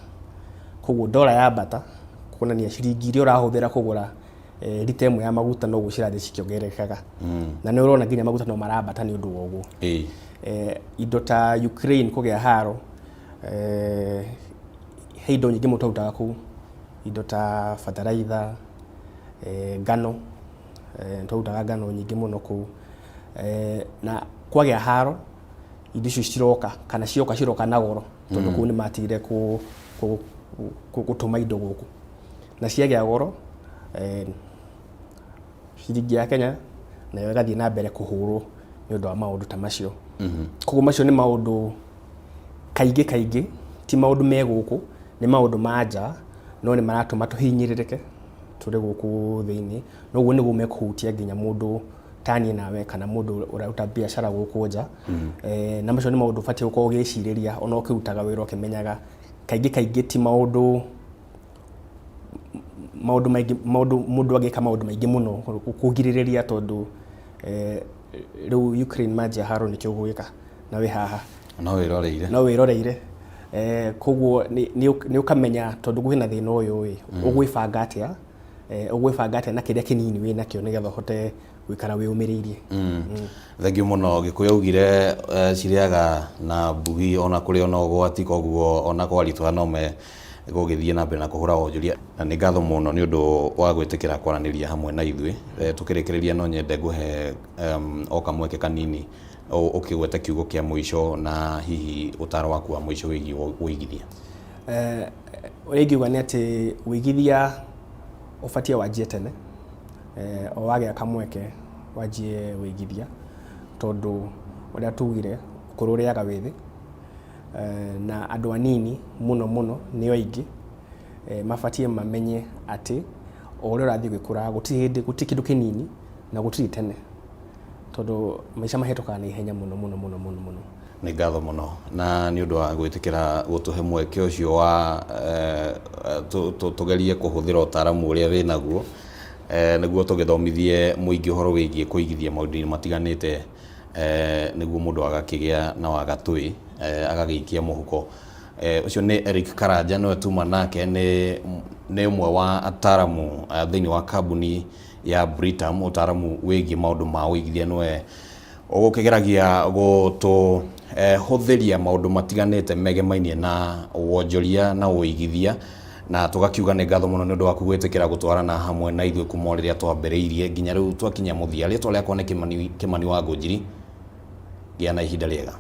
koguo dola yambata kuonania ciringi iria ũrahũthĩra kũgũra lita ĩmwe ya maguta no gũcirathiĩ cikĩongererekaga na nĩ ũrona nginya maguta no marambata nĩ ũndũ wa ũguo. Indo ta Ukraine kũgĩa haro he indo nyingĩ mũndũ arutaga kũu indo ta bataraitha ngano tũrutaga ngano nyingĩ mũno kũu na kwagĩa haro indo icio ciroka na goro tondũ kũu nĩ matigire gũtũma indo gũkũ na ciagĩa goro ciringi ya Kenya nayo ĩgathiĩ na mbere kũhũrwo nĩ ũndũ wa maũndũ ta macio. Koguo macio nĩ maũndũ kaingĩ ti maũndũ me gũkũ nĩ maũndũ manja no nĩ maratũma tũhinyĩrĩrĩke tũrĩ gũkũ thĩinĩ, noguo nĩguo mekũhutia nginya mũndũ tani nawe kana mũndũ ũraruta biacara gũkũ nja. Na macio nĩ maũndũ ũbatiĩ gũkorwo ũgĩcirĩria ona ũkĩrutaga wĩra ũkĩmenyaga kaingĩ ti maũndũ maingĩ, mũndũ agĩka maũndũ maingĩ mũno kũgirĩrĩria, tondũ rĩu Ukraine manjia haro nĩ kĩo gwĩka na wĩ haha no wĩroreire. Koguo nĩ ũkamenya tondũ kwĩna thĩna ũyũ ũgwĩbanga atĩa na kĩrĩa kĩnini wĩ nakĩo nĩgetha ũhote gwĩkara wĩũmĩrĩirie. Thengiũ mũno. Gĩkũyũ augire cirĩaga na mbugi ona kũrĩ ona ũgwati, koguo ona kwaritũha no gũgĩthiĩ na mbere na kũhũra wonjoria. Na nĩ ngatho mũno nĩ ũndũ wa gwĩtĩkĩra kwaranĩria hamwe na ithuĩ. Tũkĩrĩkĩrĩria no nyende ngũhe o kamweke kanini ũkĩgweta kiugo kĩa mũico na hihi ũtaaro waku wa mũico wĩgiĩ ũigithia. Ũrĩa ingiuga nĩ atĩ ũigithia ũbatiĩ wanjie tene, o wagĩa kamweke wanjie ũigithia, tondũ ũrĩa tugire ũkũrũ ũrĩaga wĩthĩ, na andũ anini mũno nĩo aingĩ mabatiĩ mamenye atĩ o ũrĩa ũrathiĩ gwĩkũra gũtirĩ kĩndũ kĩnini na gũtirĩ tene, tondũ maica mahĩtũkaga na ihenya mũno. Nĩ ngatho mũno na nĩ ũndũ wa gwĩtĩkĩra gũtũhe mweke ũcio wa tũgerie kũhũthĩra ũtaaramu ũrĩa wĩ naguo nĩguo tũgĩthomithie mũingĩ ũhoro wĩgiĩ kũigithia maũndũ-inĩ matiganĩte, nĩguo mũndũ agakĩgĩa na wagatũĩ agagĩikia mũhuko. Ũcio nĩ Eric Karanja, no tuma nake nĩ ũmwe wa ataaramu thĩinĩ wa kambuni ya Britam, ũtaaramu wĩgiĩ maũndũ ma ũigithia. Nĩwe ũgũkĩgeragia gũtũhũthĩria maũndũ matiganĩte megemainie na wonjoria na ũigithia, na tũgakiuga nĩ ngatho mũno nĩ ũndũ waku gwĩtĩkĩra gũtwarana hamwe na ithuĩ kuma rĩrĩa twambĩrĩirie nginya rĩu twakinya mũthia. Rĩtwa rĩakwa nĩ Kĩmani wa Ngũnjiri. Gĩa na ihinda rĩega.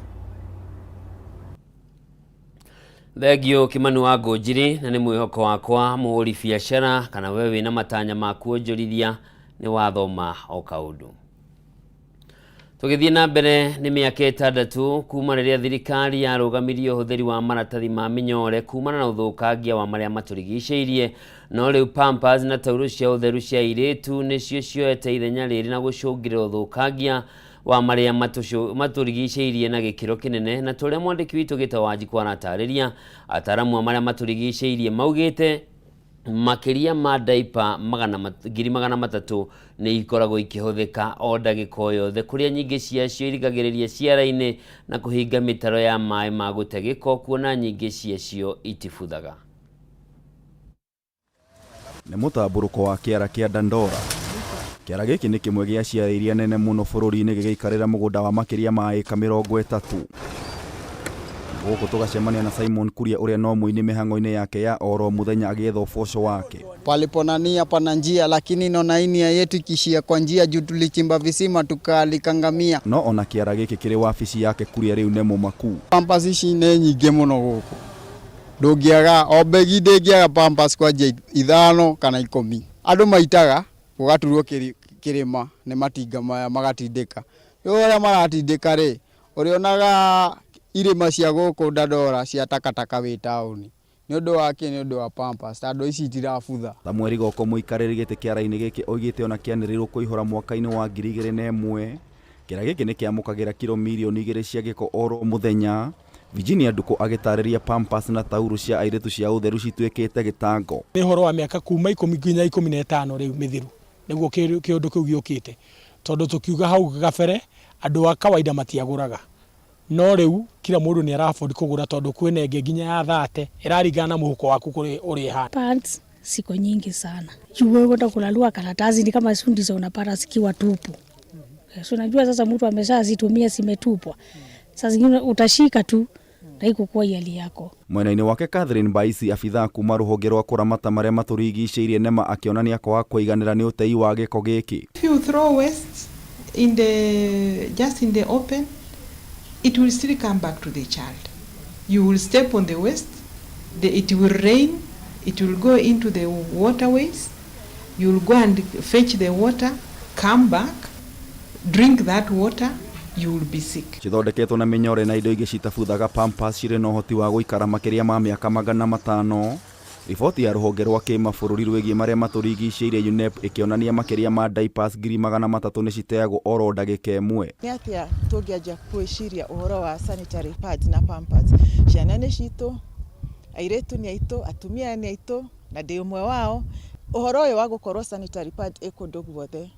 Thengio Kĩmani wa Ngũnjiri, na nĩ mwĩhoko wakwa mũhũri biacara kana we wĩna matanya ma kuonjorithia nĩ wathoma o kaũndũ. Tũgĩthiĩ na mbere nĩ mĩaka 6 kuma rĩrĩa thirikari yarũgamirie ũhũthĩri wa maratathi ma mĩnyore kumana na ũthũkangia wa marĩa matũrigicĩirie, no rĩu Pampers na tauro cia ũtheru cia airĩtu nĩcio cioete ithenya rĩrĩ na gũcũngĩra ũthũkangia wa marĩa matũrigicĩirie na gĩkĩro kĩnene, na tũrĩa mwandĩki witũ Gĩtawanji aratarĩria, ataaramu marĩa matũrigicĩirie maugĩte makĩria ma daipa 300,000 nĩ ikoragwo ikĩhũthĩka o ndagĩka o yothe, kũrĩa nyingĩ ciacio irigagĩrĩria ciara-inĩ na kũhinga mĩtaro ya maĩ ma gũte gĩko, kuona nyingĩ ciacio itifuthaga. Nĩ mũtambũrũko wa kĩara kĩa Dandora. Kĩara gĩkĩ nĩ kĩmwe gĩa ciara iria nene mũno bũrũri-inĩ gĩgĩikarĩra mũgũnda wa makĩria ma ĩka 30. Gũkũ tũgacemania na Simon Kuria ũrĩa no mũini mĩhang'o-inĩ yake ya oro mũthenya agĩetha ũboco wake. Palipo nia pana njia, lakini naona nia yetu ikishia kwa njia juu tulichimba visima tukalikangamia. No ona kĩara gĩkĩ kĩrĩ wabici yake Kuria rĩu nĩ mũmaku. Pampers ici nĩ nyingĩ mũno gũkũ. Ndũngĩaga o begi ndĩngĩaga Pampers kwa njia 5 kana 10. Andũ maitaga ũgaturwo kĩrĩma nĩ matinga maya magatindĩka. Ũrĩa maratindĩka rĩ, ũrĩonaga irĩma cia gũkũ Dandora cia takataka wĩ taũni. Nĩ ũndũ wake nĩ ũndũ wa Pampers, andũ ici itirabutha. Samuel Goko mũikarĩri gĩtĩ kĩara-inĩ gĩkĩ oigĩte ona kĩanĩrĩirwo kũihũra mwaka-inĩ wa 2001. Kĩara gĩkĩ nĩ kĩamũkagĩra kilo milioni 2 cia gĩko oro mũthenya. Virginia Nduko agĩtarĩria Pampers na tauro cia airĩtu cia ũtheru cituĩkĩte gĩtango. Nĩ horo wa mĩaka kuma 10 nginya 15 rĩu mĩthiru nĩguo kĩũndũ kĩu gĩũkĩte, tondũ tũkiuga hau gabere andũ a kawaida matiagũraga, no rĩu kila mũndũ nĩ arabodi kũgũra tondũ kwĩna enge nginya ya 30 ĩraringana na mũhuko waku ũrĩ hana. Pants siko nyingi sana. Juu kwenda kulalua karatasi ni kama sundi za unapata zikiwa tupu. So unajua sasa mtu ameshazitumia zimetupwa. Sasa zingine utashika tu na iko kwa hali yako. Mwena-inĩ wake Catherine Baisi, afitha kuma rũhonge rwa kũramata marĩa matũrigicĩirie nema akĩonania kwa kũiganĩra nĩ ũtei wa gĩko gĩkĩ. If you throw waste just in the open, it will still come back to the child. You will step on the waste, it will rain, it will go into the waterways, you will go and fetch the water, come back, drink that water, you will be sick. Cithondeketwo na minyore na indo ingĩ citabuthaga pampers cirĩ na ũhoti wa gũikara makĩria ma mĩaka 500. Riboti ya rũhonge rwa kĩmabũrũri rwĩgiĩ marĩa matũrigicĩirie UNEP ĩkĩonania makĩria ma diapers 300,000 nĩ citeagwo oro ndagĩka ĩmwe. Nĩ atĩa tũngĩanjia gwĩciria ũhoro wa sanitary pads na pampers? Ciana nĩ citũ, airĩtu nĩ aitũ, atumia nĩ aitũ, na ndĩ ũmwe wao. Ũhoro ũyũ wa gũkorwo sanitary pad ĩkũndũ guothe,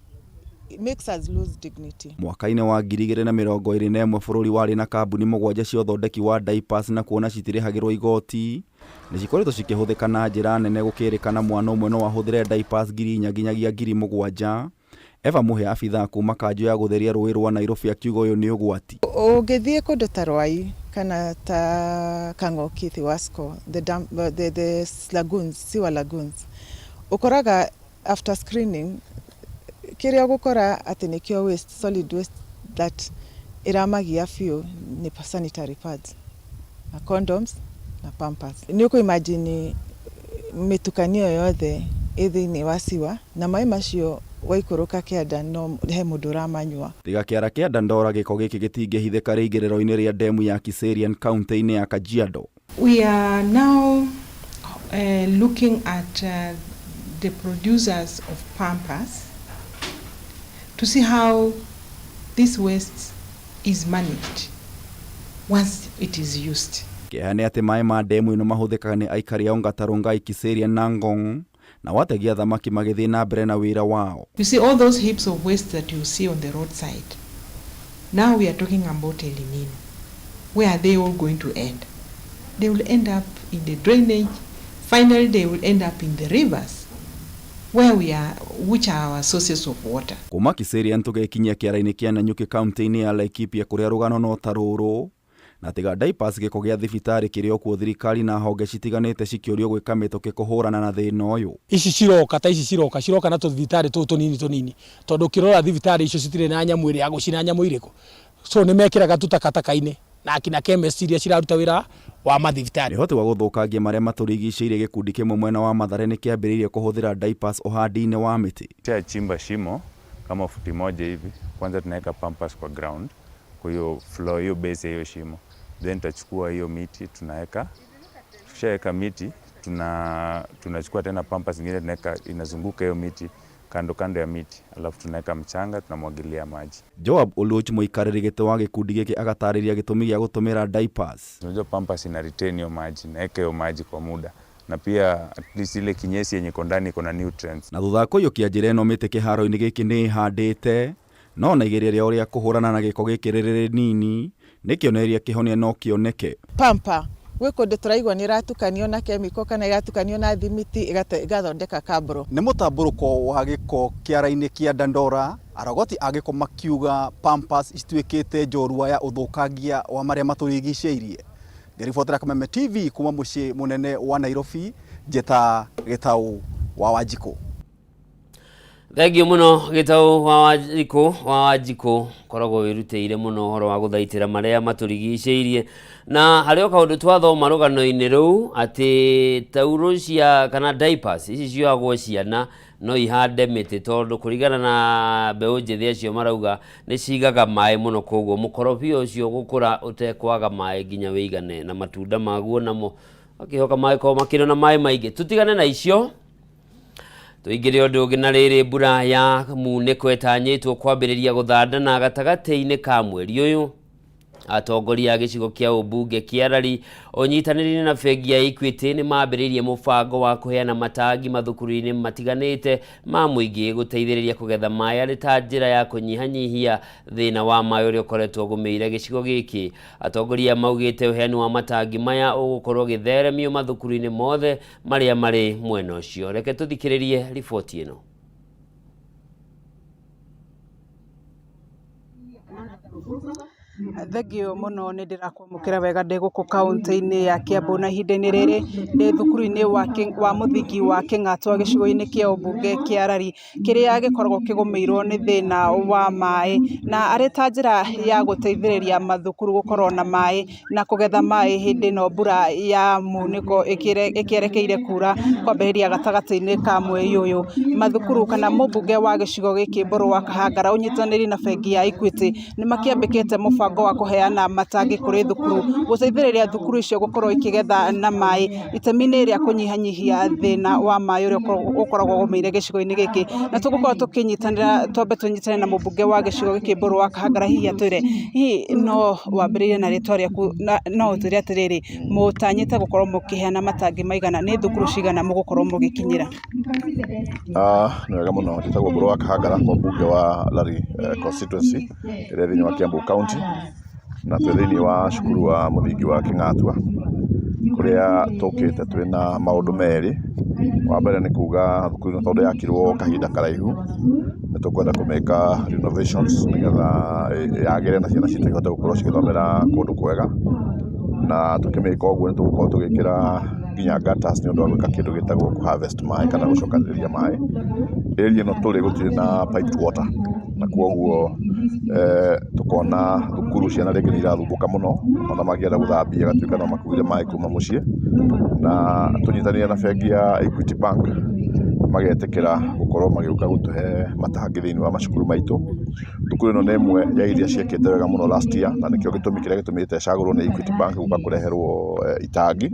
it makes us lose dignity. Mwaka-inĩ wa 2021 bũrũri warĩ na kambuni 7 cia ũthondeki wa diapers na kuona citirĩhagĩrwo igoti. Nĩ cikoretwo cikĩhũthĩka na njĩra nene gũkĩrĩkana mwana ũmwe no ahũthĩre diapers 4,000 nginyagia 7,000. Eva Muhe, abithaa kuma kanjũ ya gũtheria rũĩ rwa Nairobi, akiuga ũyũ nĩ ũgwati. Ũngĩthiĩ kũndũ ta Rwai kana ta Kang'oki, Thiwasco, the lagoons, sewer lagoons, ũkoraga after screening kĩrĩa gũkora atĩ nĩkĩo waste, solid waste that ĩramagia biũ nĩ sanitary pads, na condoms na pampers. Nĩ ũkũimagine mĩtukanio yothe ĩ thĩinĩ wa siwa na maĩ macio waikũrũka kĩanda no he mũndũ ũramanyua. Tiga kĩara kĩa Dandora gĩko gĩkĩ gĩtingĩhithĩka rĩigĩrĩro-inĩ rĩa demu ya Kiserian kaunti-inĩ ya Kajiado. We are now looking at the producers of pampers to see how this waste is managed once it is used. Kĩeha nĩ atĩ maĩ ma demu ĩno mahũthĩkaga nĩ aikari a Ngatarungai, Kiserian na Ngong, na wategia thamaki magĩthiĩ na mbere na wĩra wao. You see all those heaps of waste that you see on the roadside. Now we are talking about El Nino. Where are they all going to end? They will end up in the drainage. Finally, they will end up in the rivers, which are our sources of water. Kuma Kiserian tũgekinyia kĩara-inĩ kĩa Nanyuki kaunti-inĩ ya Laikipia kũrĩa rũgano no ta rũrũ. Na tiga diapers gĩko gĩa thibitarĩ kĩrĩ o kuo thirikari na honge citiganĩte cikĩũrio gwĩka mĩtũkĩ kũhũrana na thĩna ũyũ. Ici ciroka na tũthibitarĩ tũnini tondũ kĩrora thibitarĩ icio citirĩ na nyamũ ĩrĩa ya gũcina nyamũ irĩkũ. So nĩ mekĩraga tũtakataka-inĩ na akina chemist iria ciraruta wĩra wa mathibitarĩ. Ũhoti wa gũthũkangia marĩa matũrigicĩirie gĩkundi kĩmwe mwena wa Mathare nĩ kĩambĩrĩirie kũhũthĩra diapers ũhandi-inĩ wa mĩtĩ. Chimba shimo kama futi moja hivi, kwanza tunaweka pampers kwa ground, kwa hiyo floor hiyo base hiyo shimo, then tutachukua hiyo miti tunaweka, tukishaweka miti tunachukua tena pampers zingine tunaweka, inazunguka hiyo miti kando ya miti, alafu tunaweka mchanga, tunamwagilia maji. Joab Oluoch, mũikarĩri gĩtĩ wa gĩkundi gĩkĩ, agatarĩria gĩtũmi gĩa gũtũmĩra diapers. Unajua pampers ina retain hiyo maji, naweka hiyo maji kwa muda, na pia at least ile kinyesi yenye kondani iko na nutrients. Na thutha kũiyũkia njĩra ĩno mĩtĩ kĩharo-inĩ gĩkĩ nĩ ĩhandĩte, no na igeria rĩao rĩa kũhũrana na gĩko gĩkĩ rĩrĩ nini nĩ kĩonereria kĩhonia no kĩoneke. Pampa gwĩ kũndũ tũraigua nĩ ĩratukanio na kemiko kana ĩratukanio na thimiti ĩgathondeka kabro. Nĩ mũtambũrũko wa gĩko kĩara-inĩ kĩa Dandora, arogoti a gĩko makiuga pampers cituĩkĩte njorua ya ũthũkangia wa marĩa matũrigicĩirie. Ngĩribotera Kameme TV kuma mũciĩ mũnene wa Nairobi, njeta Gĩtaũ wa Wanjikũ. Thengiũ mũno Gĩtaũ wa Wanjikũ, koragwo wĩrutĩire mũno ũhoro wa gũthaitĩra marĩa matũrigicĩirie. Na harĩ o kaũndũ twathoma rũgano-inĩ rũu atĩ tauro cia kana diapers ici ciohagwo ciana no ihande mĩtĩ, tondũ kũringana na mbeũ njĩthĩ acio marauga nĩ cigaga maĩ mũno, koguo mũkorobia ũcio gũkũra ũtekwaga maĩ nginya wĩigane, na matunda maguo namo akĩhoka maĩ korwo makĩrĩ na maĩ maingĩ. Tũtigane na icio tũingĩre ũndũ ũngĩ, na rĩrĩ mbura ya munĩko ĩtanyĩtwo kwambĩrĩria gũthandana gatagatĩ-inĩ ka mweri ũyũ. Atongoria a gĩcigo kĩa ũmbunge kĩa Rari ũnyitanĩri na bengi ya Equity nĩ mambĩrĩirie mũbango wa kũheana matangi mathukuru-inĩ matiganĩte ma mũingĩ gũteithĩrĩria kũgetha maĩ arĩ ta njĩra ya kũnyihanyihia thĩna wa maĩ ũrĩa ũkoretwo ũgũmĩire gĩcigo gĩkĩ. Atongoria maugĩte ũheani wa matangi maya ũgũkorwo gĩtheremio mathukuru-inĩ mothe marĩa marĩ mwena ũcio. Reke tũthikĩrĩrie riboti ĩno. Thengio muno nĩ ndĩrakwamũkĩra wega ndĩ gũkũ kaunti-inĩ ya Kiambu na ihinda-inĩ rĩrĩ ndĩ thukuru-inĩ wa mũthingi wa Kĩng'atwa gĩcigo-inĩ kĩa ũmbunge kĩa Rari kĩrĩa gĩkoragwo kĩgũmĩirwo nĩ thĩna wa maĩ, na arĩ ta njĩra ya gũteithĩrĩria mathukuru gũkorwo na maĩ na kũgetha maĩ hĩndĩ ĩno mbura ya munĩko ĩkĩerekeire kura kwambĩrĩria gatagatĩ-inĩ ka mweri ũyũ. Mathukuru kana mũmbunge wa gĩcigo gĩkĩ Mbũrũ wa Kahangara ũnyitanĩri na bengi ya Equity nĩ makĩambĩkĩte mũbango wa kũheana matangi kũrĩ thukuru gũteithĩrĩria thukuru icio gũkorwo ikĩgetha na maĩ itemi-inĩ rĩa kũnyihanyihia thĩna wa maĩ ũrĩa ũkoragwo ũgũmĩire gĩcigo-inĩ gĩkĩ, na tũgũkorwo tũkĩnyitanĩra tũnyitanĩre na mũmbunge wa gĩcigo gĩkĩ Mbũrũ wa Kahangara hihi atwĩre hihi no wambĩrĩrie na rĩtwa rĩaku no ũtwĩre atĩrĩrĩ mũtanyĩte gũkorwo mũkĩheana matangi maigana, nĩ thukuru cigana mũgũkorwo mũgĩkinyĩra? Nĩ wega mũno, njĩtagwo Mbũrũ wa Kahangara, mũmbunge wa Rari constituency ĩrĩa thĩinĩ wa Kiambu County, na twĩ thĩinĩ wa cukuru wa mũthingi wa Kĩng'atwa kũrĩa tũkĩte twĩna maũndũ merĩ. Wa mbere nĩ kuga thukuru ĩno tondũ yakirwo kahinda karaihu nĩ tũkwenda kũmĩka renovations nĩgetha yagĩre na ciana citũ ihote gũkorwo cigĩthomera kũndũ kwega, na tũkĩmĩka ũguo nĩ tũgũkorwo tũgĩkĩra nginya gutters nĩ ũndũ wa gwĩka kĩndũ gĩtagwo harvest maĩ kana gũcokanĩrĩria maĩ. Area ĩno tũrĩ gũtirĩ na piped water, na kuoguo tukona thukuru ciana rĩngĩ nĩ irathumbũka mũno ona mangĩenda gũthambia gatuĩka no makuire maĩ kuma mũciĩ, na tũnyitanĩire na bengi ya Equity Bank magetĩkĩra gũkorwo magĩũka gũtũhe matangi thĩinĩ wa macukuru maitũ. Thukuru ĩno nĩ ĩmwe ya iria ciĩkĩte wega mũno last year, na nĩkĩo gĩtũmi kĩrĩa gĩtũmĩte ĩcagũrwo nĩ Equity Bank gũka kũreherwo itangi,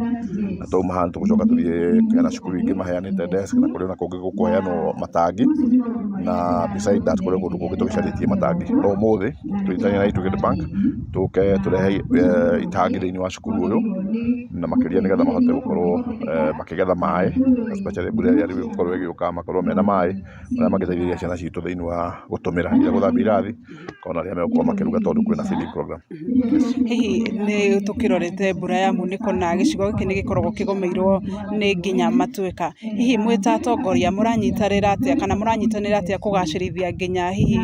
na twauma haha tũgũcoka tũthiĩ kana cukuru ingĩ maheanĩte desk na kũrĩ ona kũngĩ gũkũheanwo matangi, na beside that kũrĩ kũndũ kũngĩ tũgĩcarĩtie matangi. No ũmũthĩ tũnyitanĩire na Equity Bank tũke tũrehe itangi thĩinĩ wa cukuru ũyũ, na makĩria nĩgetha mahote gũkorwo makĩgetha maĩ especially mbura ĩrĩa rĩgũkorwo ĩgĩũka, makorwo mena maĩ marĩa mangĩteithĩrĩria ciana citũ thĩinĩ wa gũtũmĩra ira gũthambia irathi kana rĩrĩa megũkorwo makĩruga tondũ kwĩna feeding program. Hihi nĩ tũkĩrorete mbura ya munĩko na gĩcigo gĩkĩ nĩ gĩkoragwo kĩgũmĩirwo nĩ nginya matuĩka, hihi mwĩ ta atongoria mũranyitanĩra atĩa kana mũranyitanĩra atĩa kũgacĩrithia nginya hihi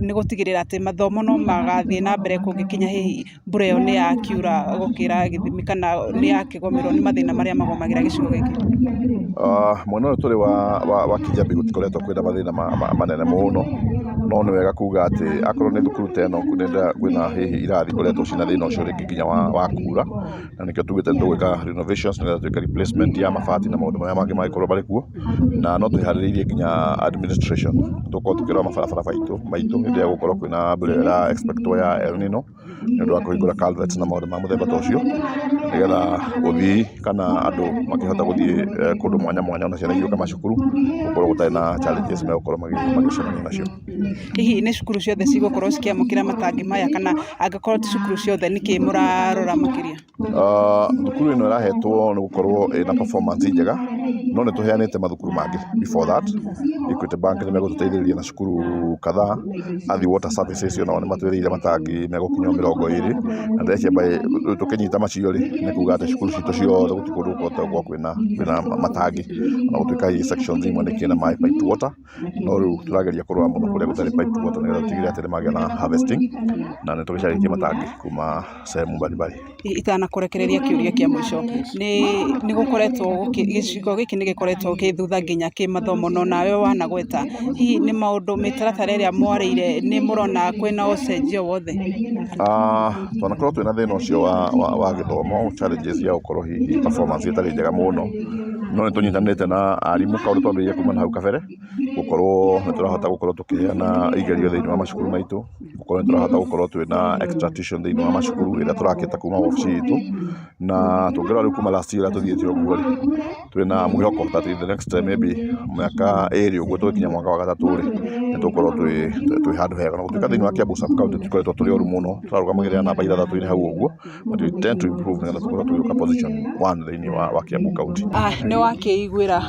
nĩ gũtigĩrĩra atĩ mathomo no magathiĩ na mbere kũngĩkinya hihi mbura ĩyo nĩ yakiura gũkĩra gĩthimi kana nĩ yakĩgũmĩrwo nĩ mathĩna marĩa magomagĩra gĩcigo gĩkĩ? Mwena ũyũ tũrĩ wa Kijabi gũtikoretwo kwĩna mathĩna manene mũno, no nĩ wega kuga atĩ akorwo nĩ thukuru ta ĩno kwĩna hihi irathi koretwo cina thĩna ũcio rĩngĩ nginya wa kuura, na nĩkĩo tugĩte tũgwĩka renovations nĩgetha twĩka replacement ya mabati na maũndũ marĩa mangĩ mangĩkorwo marĩ kuo, na no twĩharĩrĩirie nginya administration tũkorwo tũkĩrora mabarabara maitũ hĩndĩ ĩrĩa gũkorwo kwĩna mbura ĩrĩa expectwo ya El Nino nĩ ũndũ wa kũhingũra culverts na maũndũ ma mũthemba ta ũcio, nĩgetha ũthii kana andũ makĩhota gũthiĩ kũndũ mwanya mwanya ona ciana igĩũka macukuru gũkorwo gũtarĩ na challenges megũkorwo magĩcemania nacio. Hihi nĩ cukuru ciothe cigũkorwo cikĩamũkĩra matangi maya kana angĩkorwo ti cukuru ciothe nĩkĩ mũrarora makĩria? Thukuru ĩno ĩrahetwo nĩ gũkorwo ĩna performance njega, no nĩ tũheanĩte mathukuru mangĩ before that. Equity Bank nĩ megũtũteithĩrĩria na cukuru kadhaa. Athi Water Services onao nĩ matwĩrĩire matangi megũkinya 20, na ndĩreciria tũkĩnyita macio rĩ nĩ kuga atĩ cukuru citũ ciothe gũtirĩ kũndũ gũkoragwo kwĩna matangi, na gũtuĩka hihi sections imwe nĩ kĩna maĩ piped water, no rĩu tũrageria kũrora mũno kũrĩa gũtarĩ piped water nĩgetha tũtigĩrĩre atĩ nĩ magĩa na harvesting, na nĩ tũgĩcarĩtie matangi kuma sehemu mbalimbali. Itanakũrekereria kĩũria kĩa mũico, nĩ gũkoretwo gĩcigo gĩkĩ nĩ gĩkoretwo gĩthutha nginya kĩmathomo, no nawe wanagweta hihi nĩ maũndũ mĩtaratara ĩrĩa mwarĩire nĩ mũrona kwĩna ũcenjio wothe? Twanakorwo twĩna thĩna ũcio wa gĩthomo, challenges ya gũkorwo hihi performance ĩtarĩ njega mũno, no nĩ tũnyitanĩte na arimũ kaũndũ twambĩrĩirie kuma hau kabere gũkorwo nĩ tũrahota gũkorwo tũkĩheana igerio thĩinĩ wa macukuru maitũ, gũkorwo nĩ tũrahota gũkorwo twĩna extra tuition thĩinĩ wa macukuru ĩrĩa tũrakĩta kuma obici itũ, na tũngĩrora rĩu kuma last year tũthiĩte ũguo rĩ twĩna mwĩhoko that the next maybe mĩaka ĩrĩ ũguo tũgĩkinya mwaka wa gatatũ rĩ nĩ tũkorwo twĩ handũ hega, na gũtuĩka thĩinĩ wa Kiambu sub county tũkoretwo tũrĩ oru mũno, tũrarũgamĩrĩra namba 6 hau ũguo, but we tend to improve nĩgetha tũkorwo tũgĩũka position 1 thĩinĩ wa Kiambu county. Nĩ wakĩiguĩra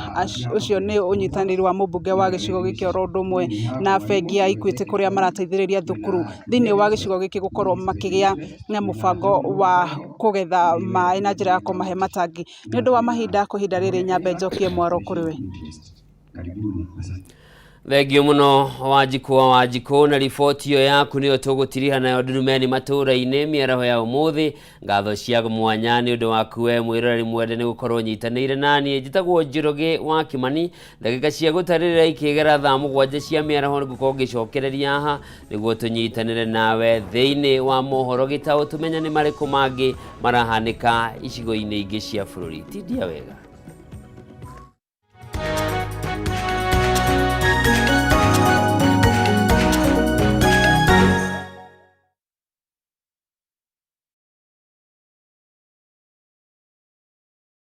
ũcio nĩ ũnyitanĩri wa mũmbunge wa gĩcigo gĩkĩ oro ũndũ ũmwe na bengi ya Equity kũrĩa marateithĩrĩria thukuru thĩinĩ wa gĩcigo gĩkĩ gũkorwo makĩgĩa na mũbango wa kũgetha maĩ na njĩra ya kũmahe matangi. Nĩ ũndũ wa mahinda kũhinda rĩrĩ nyambe njokie mwaro kũrĩ we. Thengio muno Wanjikũ na riboti yo yaku niyo tugutiriha nayo Ndurumeni Matuura-ini miaraho ya umuthi. Ngatho cia mwanya ni undu waku we mwiroreri mwende ni gukorwo nyitanĩire nani. Njitagwo Njoroge wa Kimani. Ndagĩka cia gũtarĩrĩra ikĩgera thaa 7 cia miaraho nĩgukorwo ngĩcokereria haha nĩguo tũnyitanĩre nawe thĩinĩ wa mohoro gĩtaũ tũmenya nĩ marĩkũ mangĩ marahanĩka icigo-inĩ ingĩ cia bũrũri. Tindia wega.